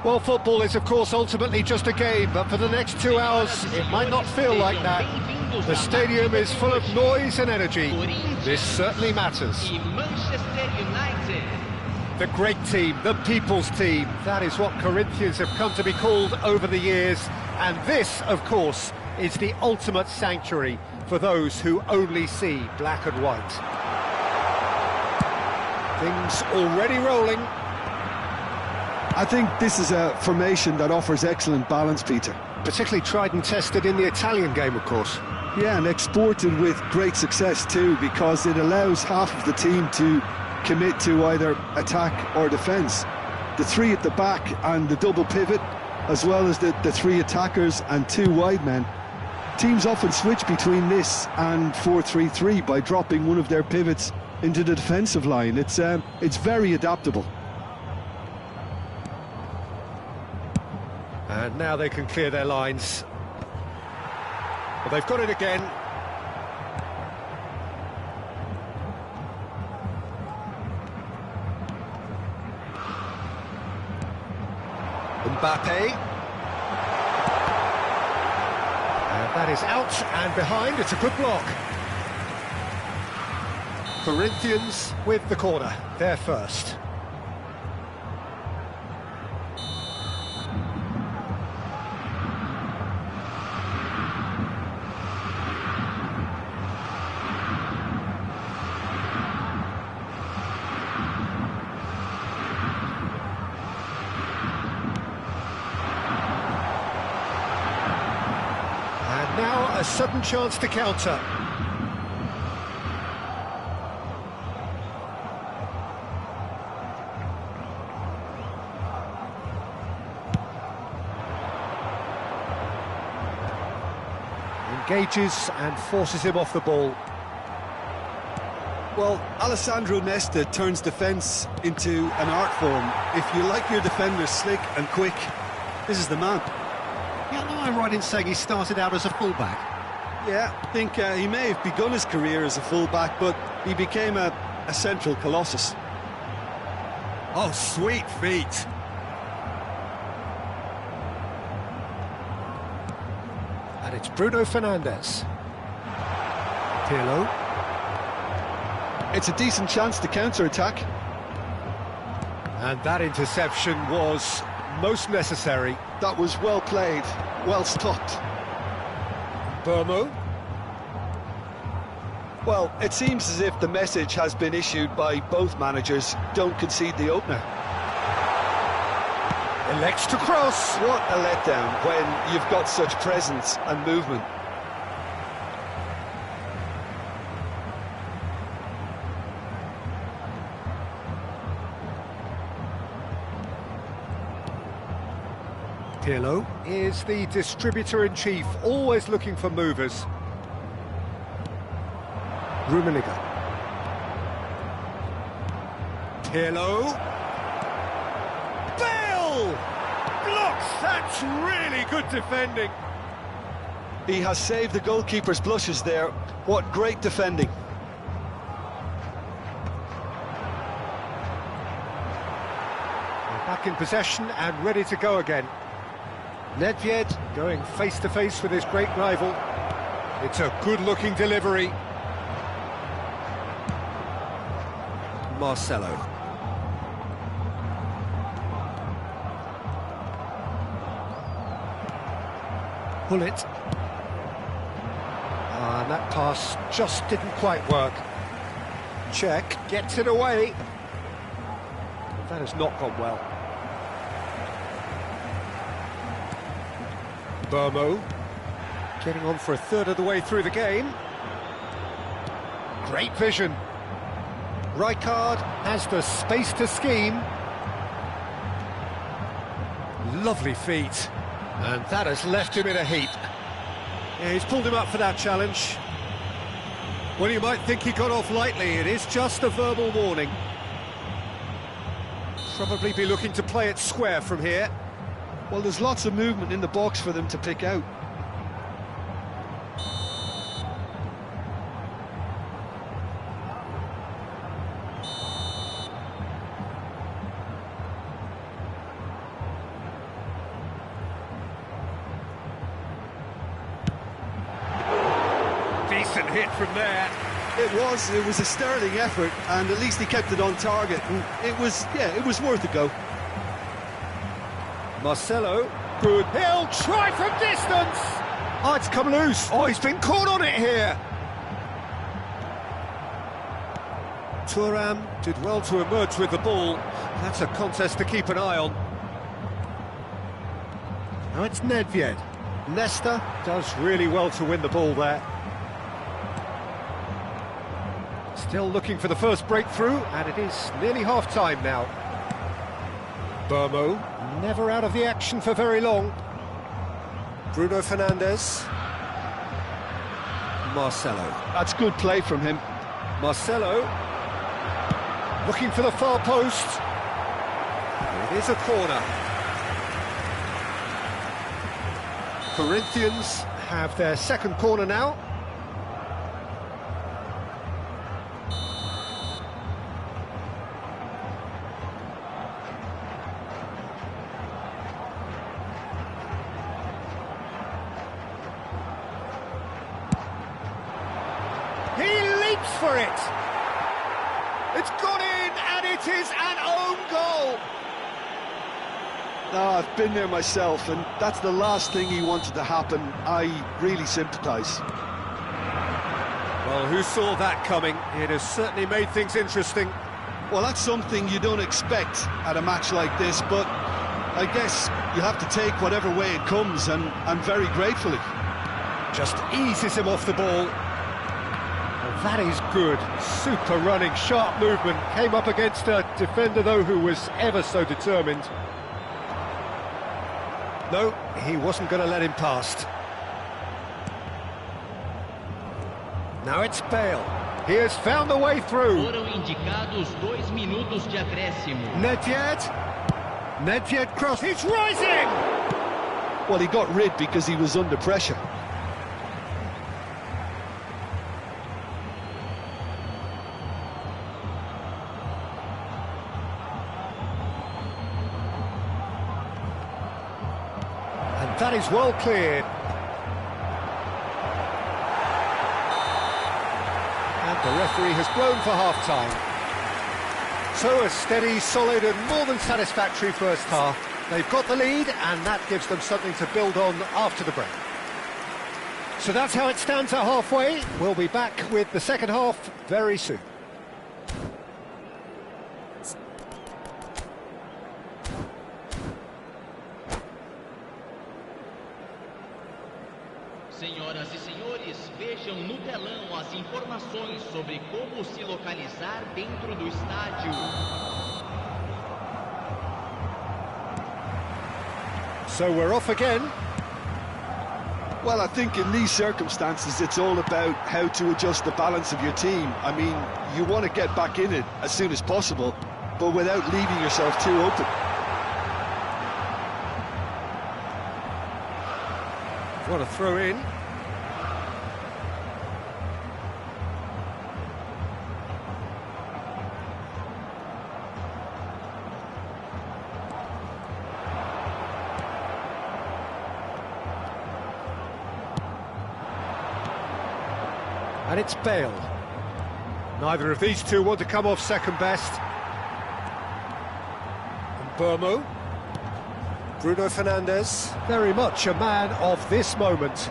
Well, football is, of course, ultimately just a game, but for the next 2 hours, it might not feel like that. The stadium is full of noise and energy. This certainly matters. The great team, the people's team, that is what Corinthians have come to be called over the years. And this, of course, is the ultimate sanctuary for those who only see black and white. Things already rolling. I think this is a formation that offers excellent balance, Peter. Particularly tried and tested in the Italian game, of course. Yeah, and exported with great success too, because it allows half of the team to commit to either attack or defence. The three at the back and the double pivot, as well as the three attackers and two wide men. Teams often switch between this and 4-3-3 by dropping one of their pivots into the defensive line. It's very adaptable. And now they can clear their lines. Well, they've got it again. Mbappe. And that is out and behind. It's a good block. Corinthians with the corner. They're first. Now a sudden chance to counter. Engages and forces him off the ball. Well, Alessandro Nesta turns defence into an art form. If you like your defenders slick and quick, this is the man. Yeah, am I right in saying he started out as a fullback? Yeah, I think he may have begun his career as a fullback, but he became a central colossus. Oh, sweet feet. And it's Bruno Fernandes. Pirlo. It's a decent chance to counter-attack. And that interception was most necessary. That was well played, well stopped. Burmo. Well, it seems as if the message has been issued by both managers: don't concede the opener. Elects to cross. What a letdown when you've got such presence and movement. Pirlo is the distributor-in-chief, always looking for movers. Rummenigge. Pirlo. Bale! Blocks! That's really good defending. He has saved the goalkeeper's blushes there. What great defending. They're back in possession and ready to go again. Nedved going face-to-face with his great rival. It's a good-looking delivery. Marcelo. Hullet. And that pass just didn't quite work. Check, gets it away. That has not gone well. Burmo getting on for a third of the way through the game. Great vision. Rijkaard has the space to scheme. Lovely feet. And that has left him in a heap. Yeah, he's pulled him up for that challenge. Well, you might think he got off lightly. It is just a verbal warning. Probably be looking to play it square from here. Well, there's lots of movement in the box for them to pick out. hit from there. It was a sterling effort, and at least he kept it on target, and it was worth a go. Marcelo, good. He'll try from distance. Oh, it's come loose. Oh, he's been caught on it here. Thuram did well to emerge with the ball. That's a contest to keep an eye on. Now it's Nedved. Nesta does really well to win the ball there. Still looking for the first breakthrough, and it is nearly half-time now. Burmo, never out of the action for very long. Bruno Fernandes. Marcelo. That's good play from him. Marcelo, looking for the far post. It is a corner. Corinthians have their second corner now. For it. It's gone in, and it is an own goal. No, I've been there myself, and that's the last thing he wanted to happen. I really sympathise. Well, who saw that coming? It has certainly made things interesting. Well, that's something you don't expect at a match like this, but I guess you have to take whatever way it comes, and very gratefully. Just eases him off the ball. That is good. Super running, sharp movement. Came up against a defender, though, who was ever so determined. No, he wasn't going to let him past. Now it's Bale. He has found a way through. Foram indicados 2 minutos de acréscimo. Nedved. Nedved cross. He's rising! Well, he got rid because he was under pressure. That is well cleared. And the referee has blown for half-time. So a steady, solid and more than satisfactory first half. They've got the lead, and that gives them something to build on after the break. So that's how it stands at halfway. We'll be back with the second half very soon. Senhoras e senhores, vejam no telão as informações sobre como se localizar dentro do estádio. So we're off again. Well, I think in these circumstances, it's all about how to adjust the balance of your team. I mean, you want to get back in it as soon as possible, but without leaving yourself too open. What a throw in. And it's Bale. Neither of these two want to come off second best. And Burmo. Bruno Fernandes. Very much a man of this moment.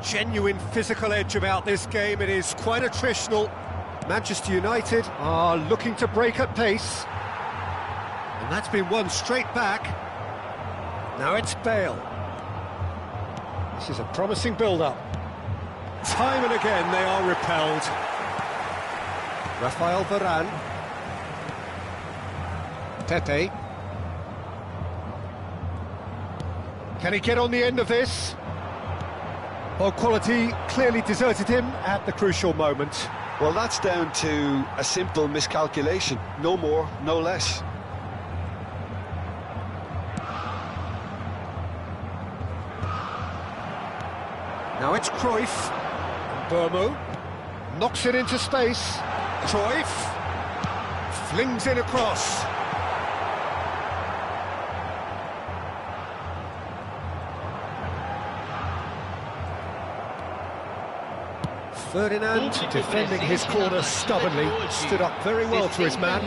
Genuine physical edge about this game. It is quite attritional. Manchester United are looking to break at pace. And that's been won straight back. Now it's Bale. This is a promising build-up. Time and again they are repelled. Rafael Varane. Pepe. Can he get on the end of this? Well, quality clearly deserted him at the crucial moment. Well, that's down to a simple miscalculation. No more, no less. Now it's Cruyff. Burmo knocks it into space. Cruyff flings it across. Ferdinand defending his corner stubbornly, stood up very well to his man.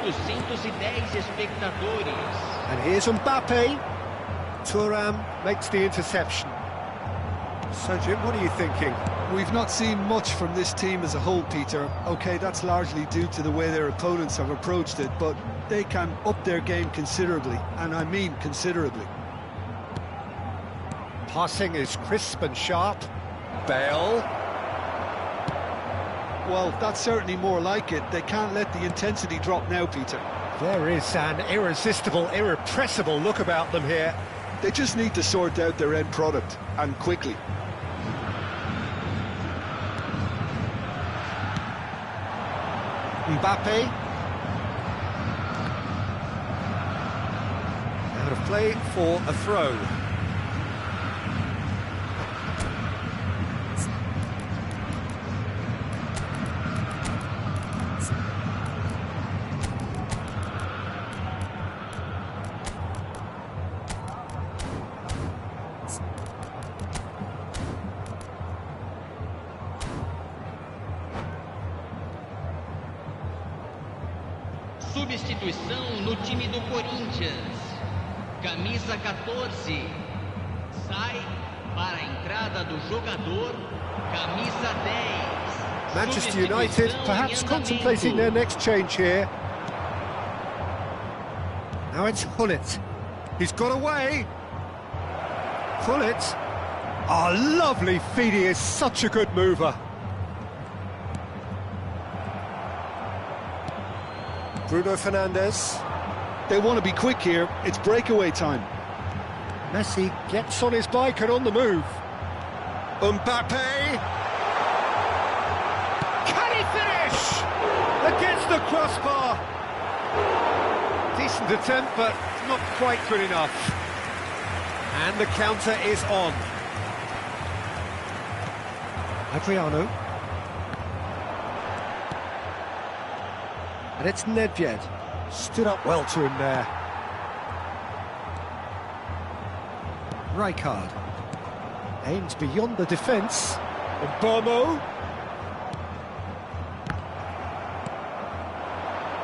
60.810 espectadores. And here's Mbappe. Thuram makes the interception. So Jim, what are you thinking? We've not seen much from this team as a whole, Peter. OK, that's largely due to the way their opponents have approached it, but they can up their game considerably, and I mean considerably. Passing is crisp and sharp. Bale. Well, that's certainly more like it. They can't let the intensity drop now, Peter. There is an irresistible, irrepressible look about them here. They just need to sort out their end product, and quickly. Mbappe. Out of play for a throw. Substituição no time do Corinthians. Camisa 14. Sai para a entrada do jogador. Camisa 10. Manchester United perhaps contemplating their next change here. Now it's Hullet. He's got away. Hullet. Oh, lovely feed. He is such a good mover. Bruno Fernandes. They want to be quick here. It's breakaway time. Messi gets on his bike and on the move. Mbappe. Can he finish? Against the crossbar. Decent attempt, but not quite good enough. And the counter is on. Adriano. And it's Nedved. Stood up well to him there. Rijkaard. Aims beyond the defence. Bomo.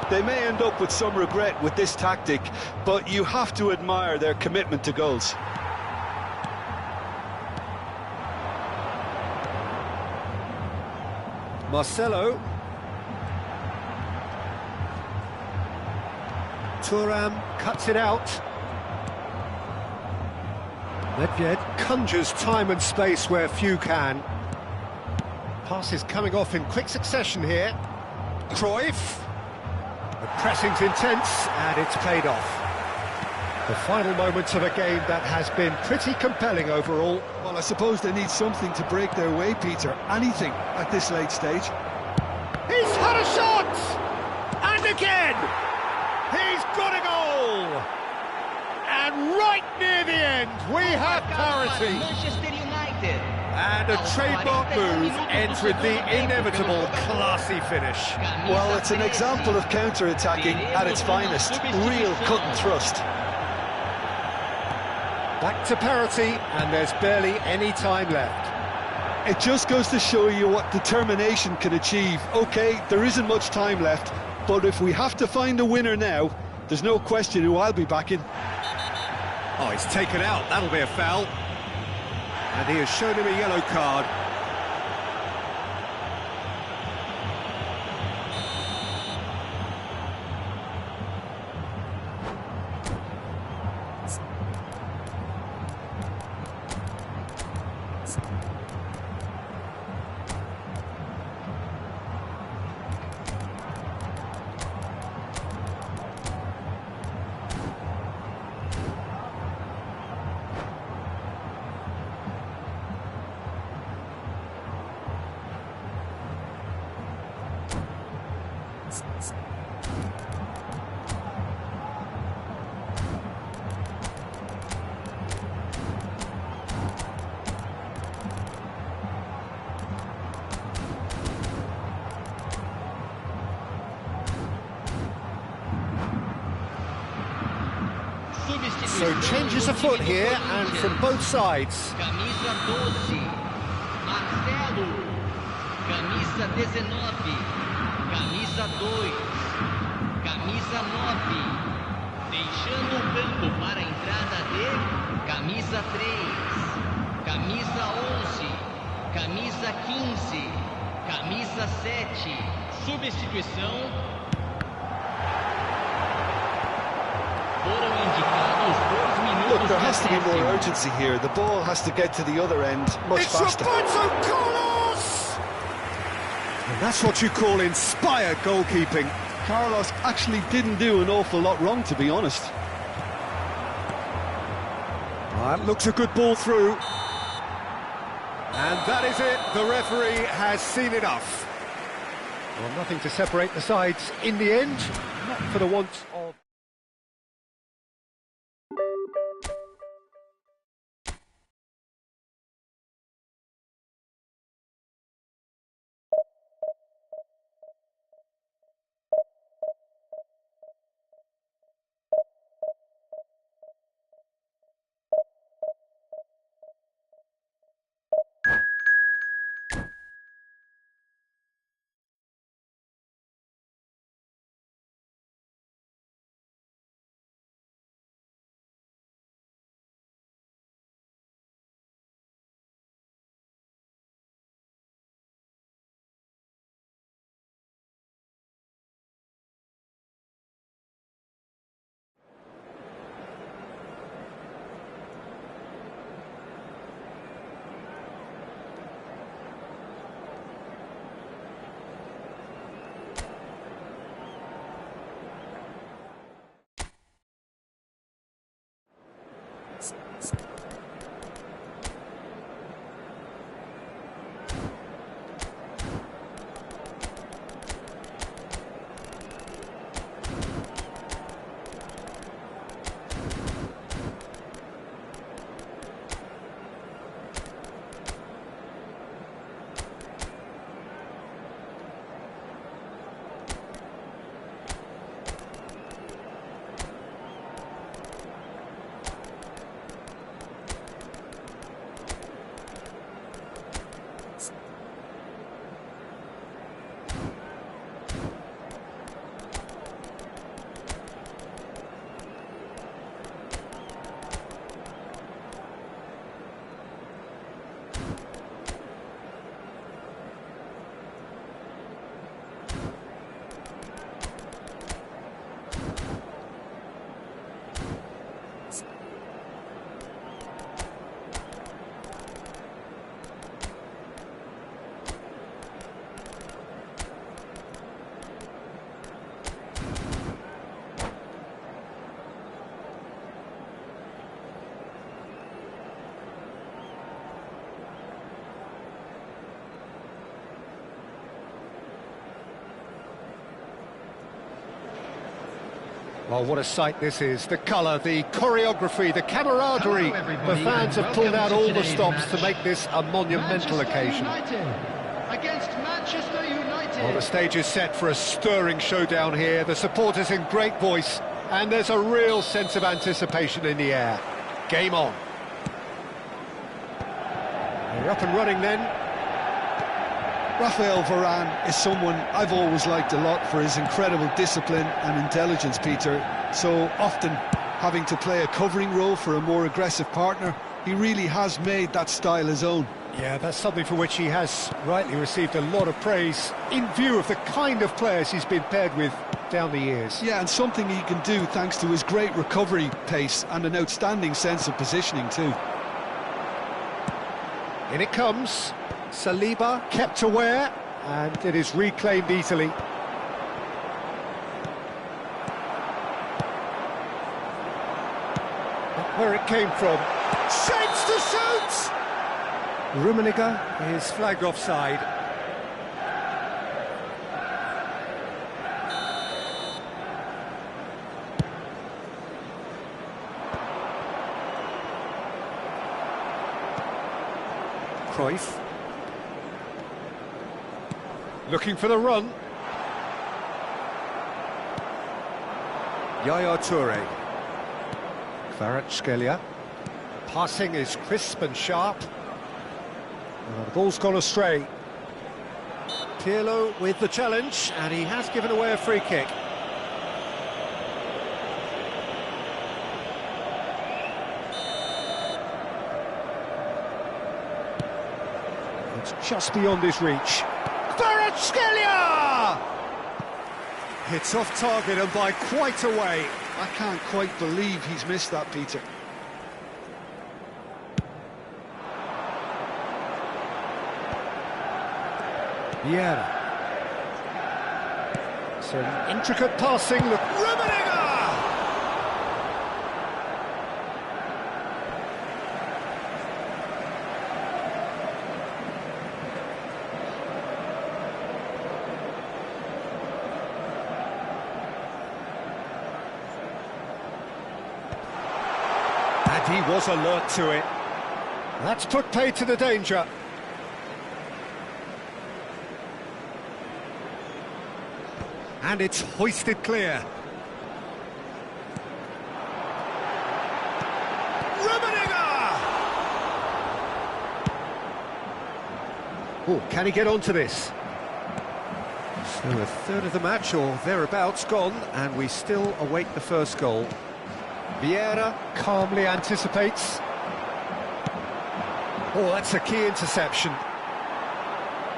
They may end up with some regret with this tactic, but you have to admire their commitment to goals. Marcelo. Thuram cuts it out. Nedved conjures time and space where few can. Passes coming off in quick succession here. Cruyff. The pressing's intense and it's paid off. The final moments of a game that has been pretty compelling overall. Well, I suppose they need something to break their way, Peter. Anything at this late stage. He's had a shot! And again! He's got a goal! And right near the end, we have parity. Manchester United. And a trademark move ends with the inevitable classy finish. Well, it's an example of counter-attacking at its finest. Real cut and thrust. Back to parity, and there's barely any time left. It just goes to show you what determination can achieve. OK, there isn't much time left, but if we have to find a winner now, there's no question who I'll be backing. Oh, it's taken out. That'll be a foul. And he has shown him a yellow card. So changes afoot here, and from both sides. Camisa 12. Marcelo. camisa 19, camisa 2, camisa 9, deixando o campo para a entrada de camisa 3, camisa 11, camisa 15, camisa 7, substituição. Foram indicados 2 minutos. Look, there has to be more urgency here. The ball has to get to the other end much faster. Roberto Carlos! And that's what you call inspired goalkeeping. Carlos actually didn't do an awful lot wrong, to be honest. That looks a good ball through. And that is it. The referee has seen enough. Well, nothing to separate the sides in the end, not for the want of... Well, what a sight this is. The colour, the choreography, the camaraderie. The fans have pulled out all the stops to make this a monumental occasion. Against Manchester United. Well, the stage is set for a stirring showdown here. The supporters in great voice, and there's a real sense of anticipation in the air. Game on. They're up and running then. Rafael Varane is someone I've always liked a lot for his incredible discipline and intelligence, Peter. So often having to play a covering role for a more aggressive partner, he really has made that style his own. Yeah, that's something for which he has rightly received a lot of praise in view of the kind of players he's been paired with down the years. Yeah, and something he can do thanks to his great recovery pace and an outstanding sense of positioning too. In it comes. Saliba kept aware, and it is reclaimed easily. Not where it came from. Shapes to shoot! Rummenigge is flagged offside. Cruyff. Looking for the run. Yaya Toure. Kvaratskhelia. Passing is crisp and sharp. The ball's gone astray. Pirlo with the challenge, and he has given away a free kick. It's just beyond his reach. Kvaratskhelia! It's off target and by quite a way. I can't quite believe he's missed that, Peter. Vieira. Some intricate passing. Look, Rummenigge! and he was alert to it. That's put paid to the danger. And it's hoisted clear. Rummenigge! Oh, can he get onto this? So a third of the match, or thereabouts, gone, and we still await the first goal. Vieira calmly anticipates. Oh, that's a key interception.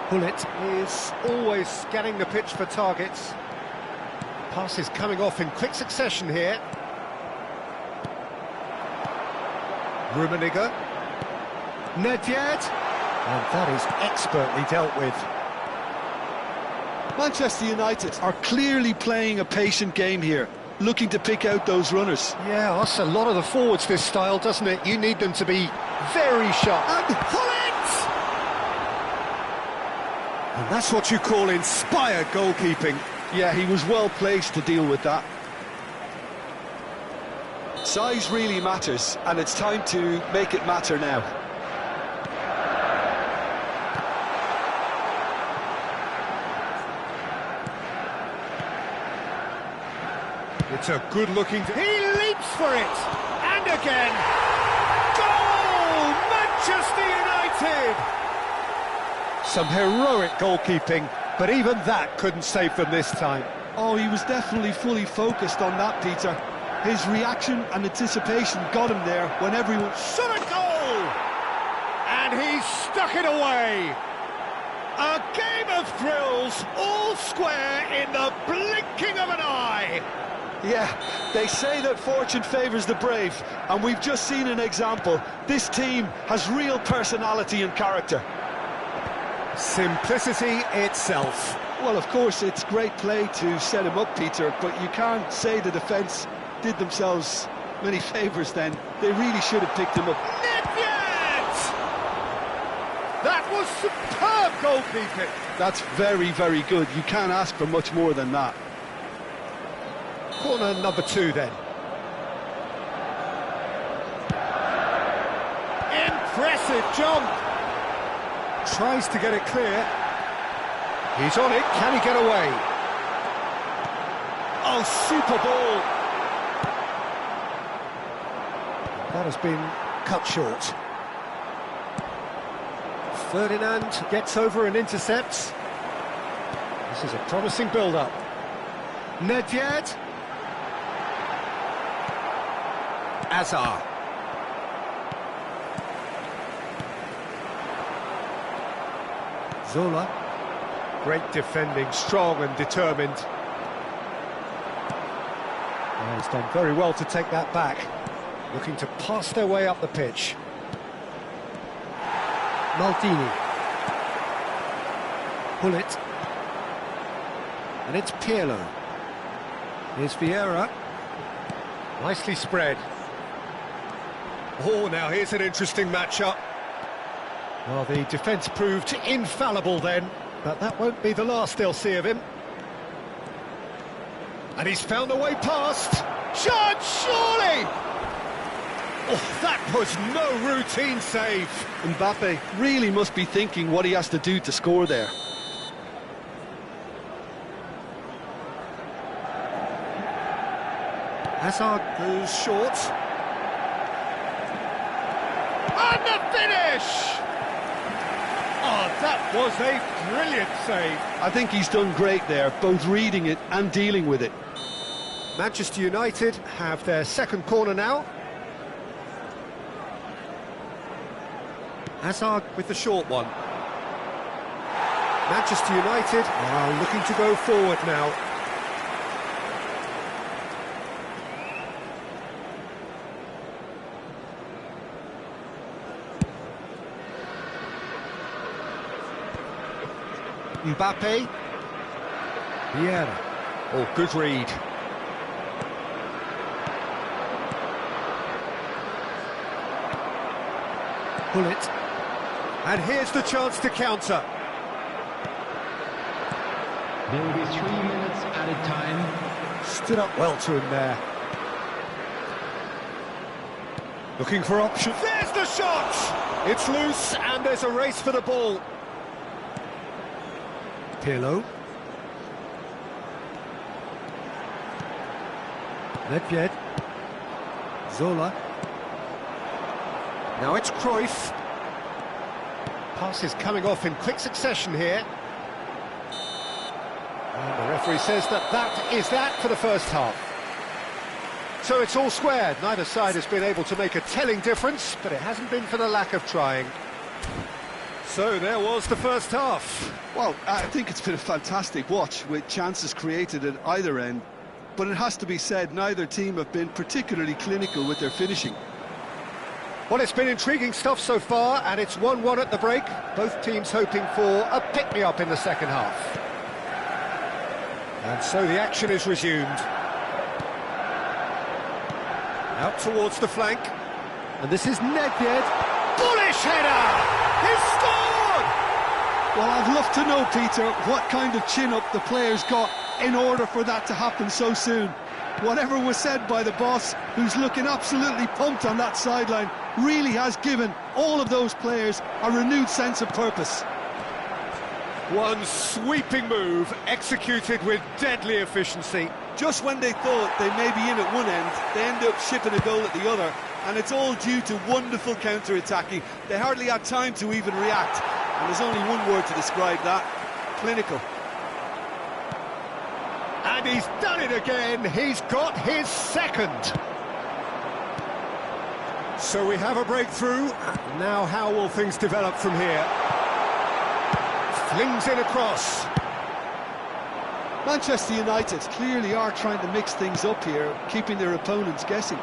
Bullet is always scanning the pitch for targets. Passes coming off in quick succession here. Rummenigge. Ngetest. And that is expertly dealt with. Manchester United are clearly playing a patient game here, looking to pick out those runners. Yeah, that's a lot of the forwards, this style, doesn't it? You need them to be very sharp. And Hullet! And that's what you call inspired goalkeeping. Yeah, he was well placed to deal with that. Size really matters, and it's time to make it matter now. It's a good-looking... He leaps for it! And again! Goal! Manchester United! Some heroic goalkeeping, but even that couldn't save them this time. Oh, he was definitely fully focused on that, Peter. His reaction and anticipation got him there when everyone... Shot a goal! And he stuck it away! A game of thrills, all square in the blinking of an eye! Yeah, they say that fortune favours the brave, and we've just seen an example. This team has real personality and character. Simplicity itself. Well, of course, it's great play to set him up, Peter, but you can't say the defence did themselves many favours then. They really should have picked him up. Ngetest! That was superb goalkeeping. That's very, very good. You can't ask for much more than that. Corner number 2 then. Impressive jump. Tries to get it clear. He's on it. Can he get away? Oh, super ball. That has been cut short. Ferdinand gets over and intercepts. This is a promising build-up. Ngetest. Azar. Zola. Great defending, strong and determined. Oh, he's done very well to take that back. Looking to pass their way up the pitch. Maldini. Bullet. And it's Pirlo. Here's Vieira. Nicely spread. Oh, now here's an interesting matchup. Well, the defence proved infallible then, but that won't be the last they'll see of him. And he's found a way past. Shot, surely! Oh, that was no routine save. Mbappe really must be thinking what he has to do to score there. Hazard goes short. And the finish! Oh, that was a brilliant save. I think he's done great there, both reading it and dealing with it. Manchester United have their second corner now. Hazard with the short one. Manchester United are looking to go forward now. Mbappe. Vieira. Oh, good read. Bullet. And here's the chance to counter. There will be 3 minutes added time. Stood up well to him there. Looking for options. There's the shot! It's loose and there's a race for the ball. Pirlo. Nedved. Zola. Now it's Cruyff. Passes coming off in quick succession here. And the referee says that is that for the first half. So it's all squared. Neither side has been able to make a telling difference, but it hasn't been for the lack of trying. So there was the first half. Well, I think it's been a fantastic watch, with chances created at either end. But it has to be said, neither team have been particularly clinical with their finishing. Well, it's been intriguing stuff so far, and it's 1-1 at the break. Both teams hoping for a pick-me-up in the second half. And so the action is resumed. Out towards the flank. And this is Nedved. Bullish header! He's scored! Well, I'd love to know, Peter, what kind of chin-up the players got in order for that to happen so soon. Whatever was said by the boss, who's looking absolutely pumped on that sideline, really has given all of those players a renewed sense of purpose. One sweeping move, executed with deadly efficiency. Just when they thought they may be in at one end, they end up shipping a goal at the other, and it's all due to wonderful counter-attacking. They hardly had time to even react, and there's only one word to describe that: clinical. And he's done it again. He's got his second. So we have a breakthrough. Now how will things develop from here? Flings in across. Manchester United clearly are trying to mix things up here, keeping their opponents guessing.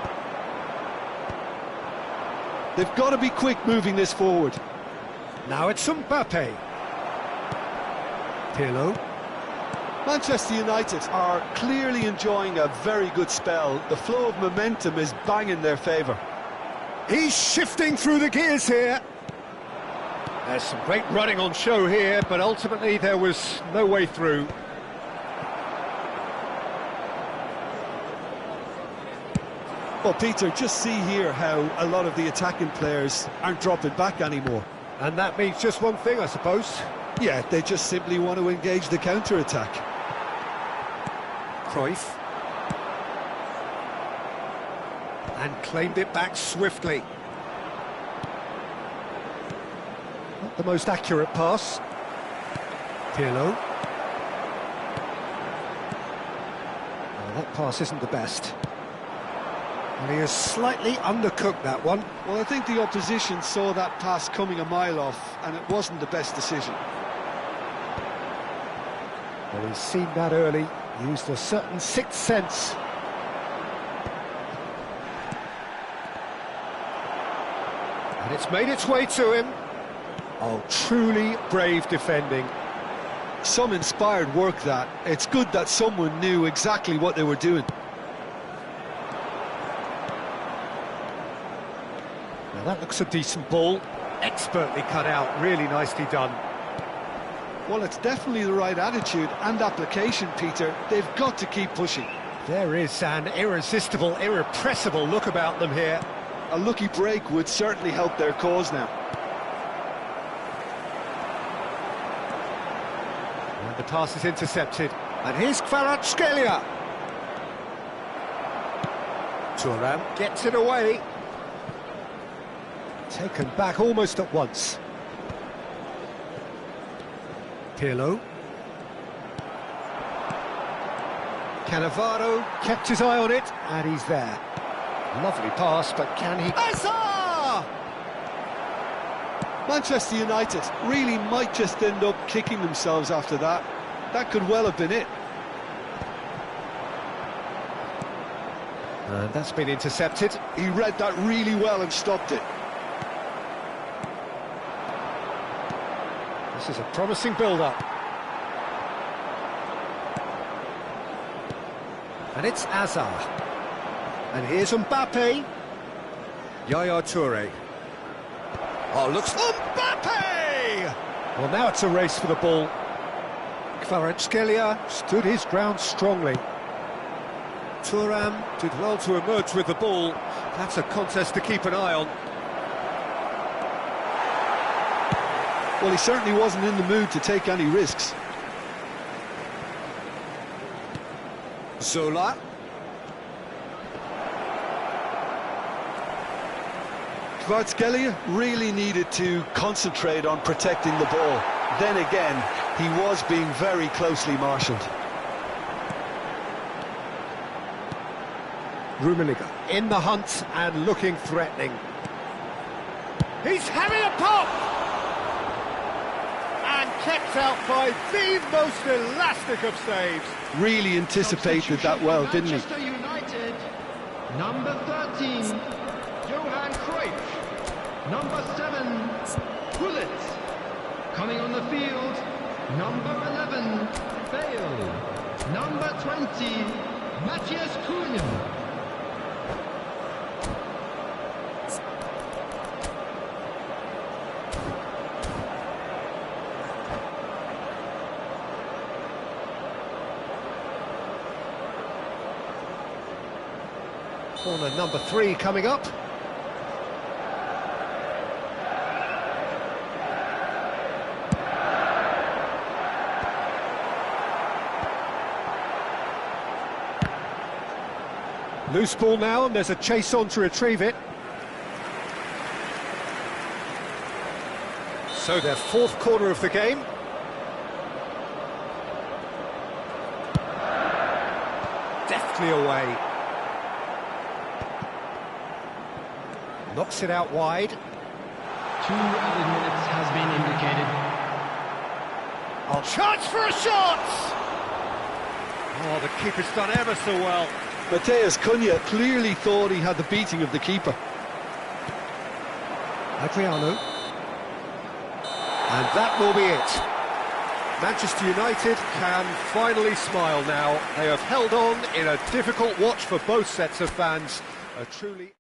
They've got to be quick moving this forward. Now it's Mbappe. Pirlo. Manchester United are clearly enjoying a very good spell. The flow of momentum is banging their favour. He's shifting through the gears here. There's some great running on show here, but ultimately there was no way through. Well, Peter, just see here how a lot of the attacking players aren't dropping back anymore. And that means just one thing, I suppose. Yeah, they just simply want to engage the counter-attack. Cruyff. And claimed it back swiftly. Not the most accurate pass. Pirlo. Oh, that pass isn't the best. And he has slightly undercooked that one. Well, I think the opposition saw that pass coming a mile off, and it wasn't the best decision. Well, he's seen that early, used a certain sixth sense. And it's made its way to him. Oh, truly brave defending. Some inspired work, that. It's good that someone knew exactly what they were doing. Now that looks a decent ball. Expertly cut out, really nicely done. Well, it's definitely the right attitude and application, Peter. They've got to keep pushing. There is an irresistible, irrepressible look about them here. A lucky break would certainly help their cause now. And the pass is intercepted. And here's Kvaratskhelia. Thuram gets it away. Taken back almost at once. Pirlo. Cannavaro kept his eye on it, and he's there. Lovely pass, but can he... Azar! Manchester United really might just end up kicking themselves after that. That could well have been it. And that's been intercepted. He read that really well and stopped it. This is a promising build-up. And it's Azar. And here's Mbappe. Yaya Toure. Oh, looks... Mbappe! Well, now it's a race for the ball. Kvaratskhelia stood his ground strongly. Thuram did well to emerge with the ball. That's a contest to keep an eye on. Well, he certainly wasn't in the mood to take any risks. Zola. Kvaratskhelia really needed to concentrate on protecting the ball. Then again, he was being very closely marshalled. Rummenigge in the hunt and looking threatening. He's having a pop! And kept out by the most elastic of saves. Really anticipated that well, didn't he? Manchester United, number 13, Johan Cruyff. Number 7, Gullit. Coming on the field, number 11, Bale. Number 20, Matthias Cunha. Corner number 3 coming up. Loose ball now, and there's a chase on to retrieve it. So their 4th corner of the game. Deftly away. Knocks it out wide. 2 added minutes has been indicated. Chance for a shot! Oh, the keeper's done ever so well. Matthias Cunha clearly thought he had the beating of the keeper. Adriano. And that will be it. Manchester United can finally smile now. They have held on in a difficult watch for both sets of fans. A truly...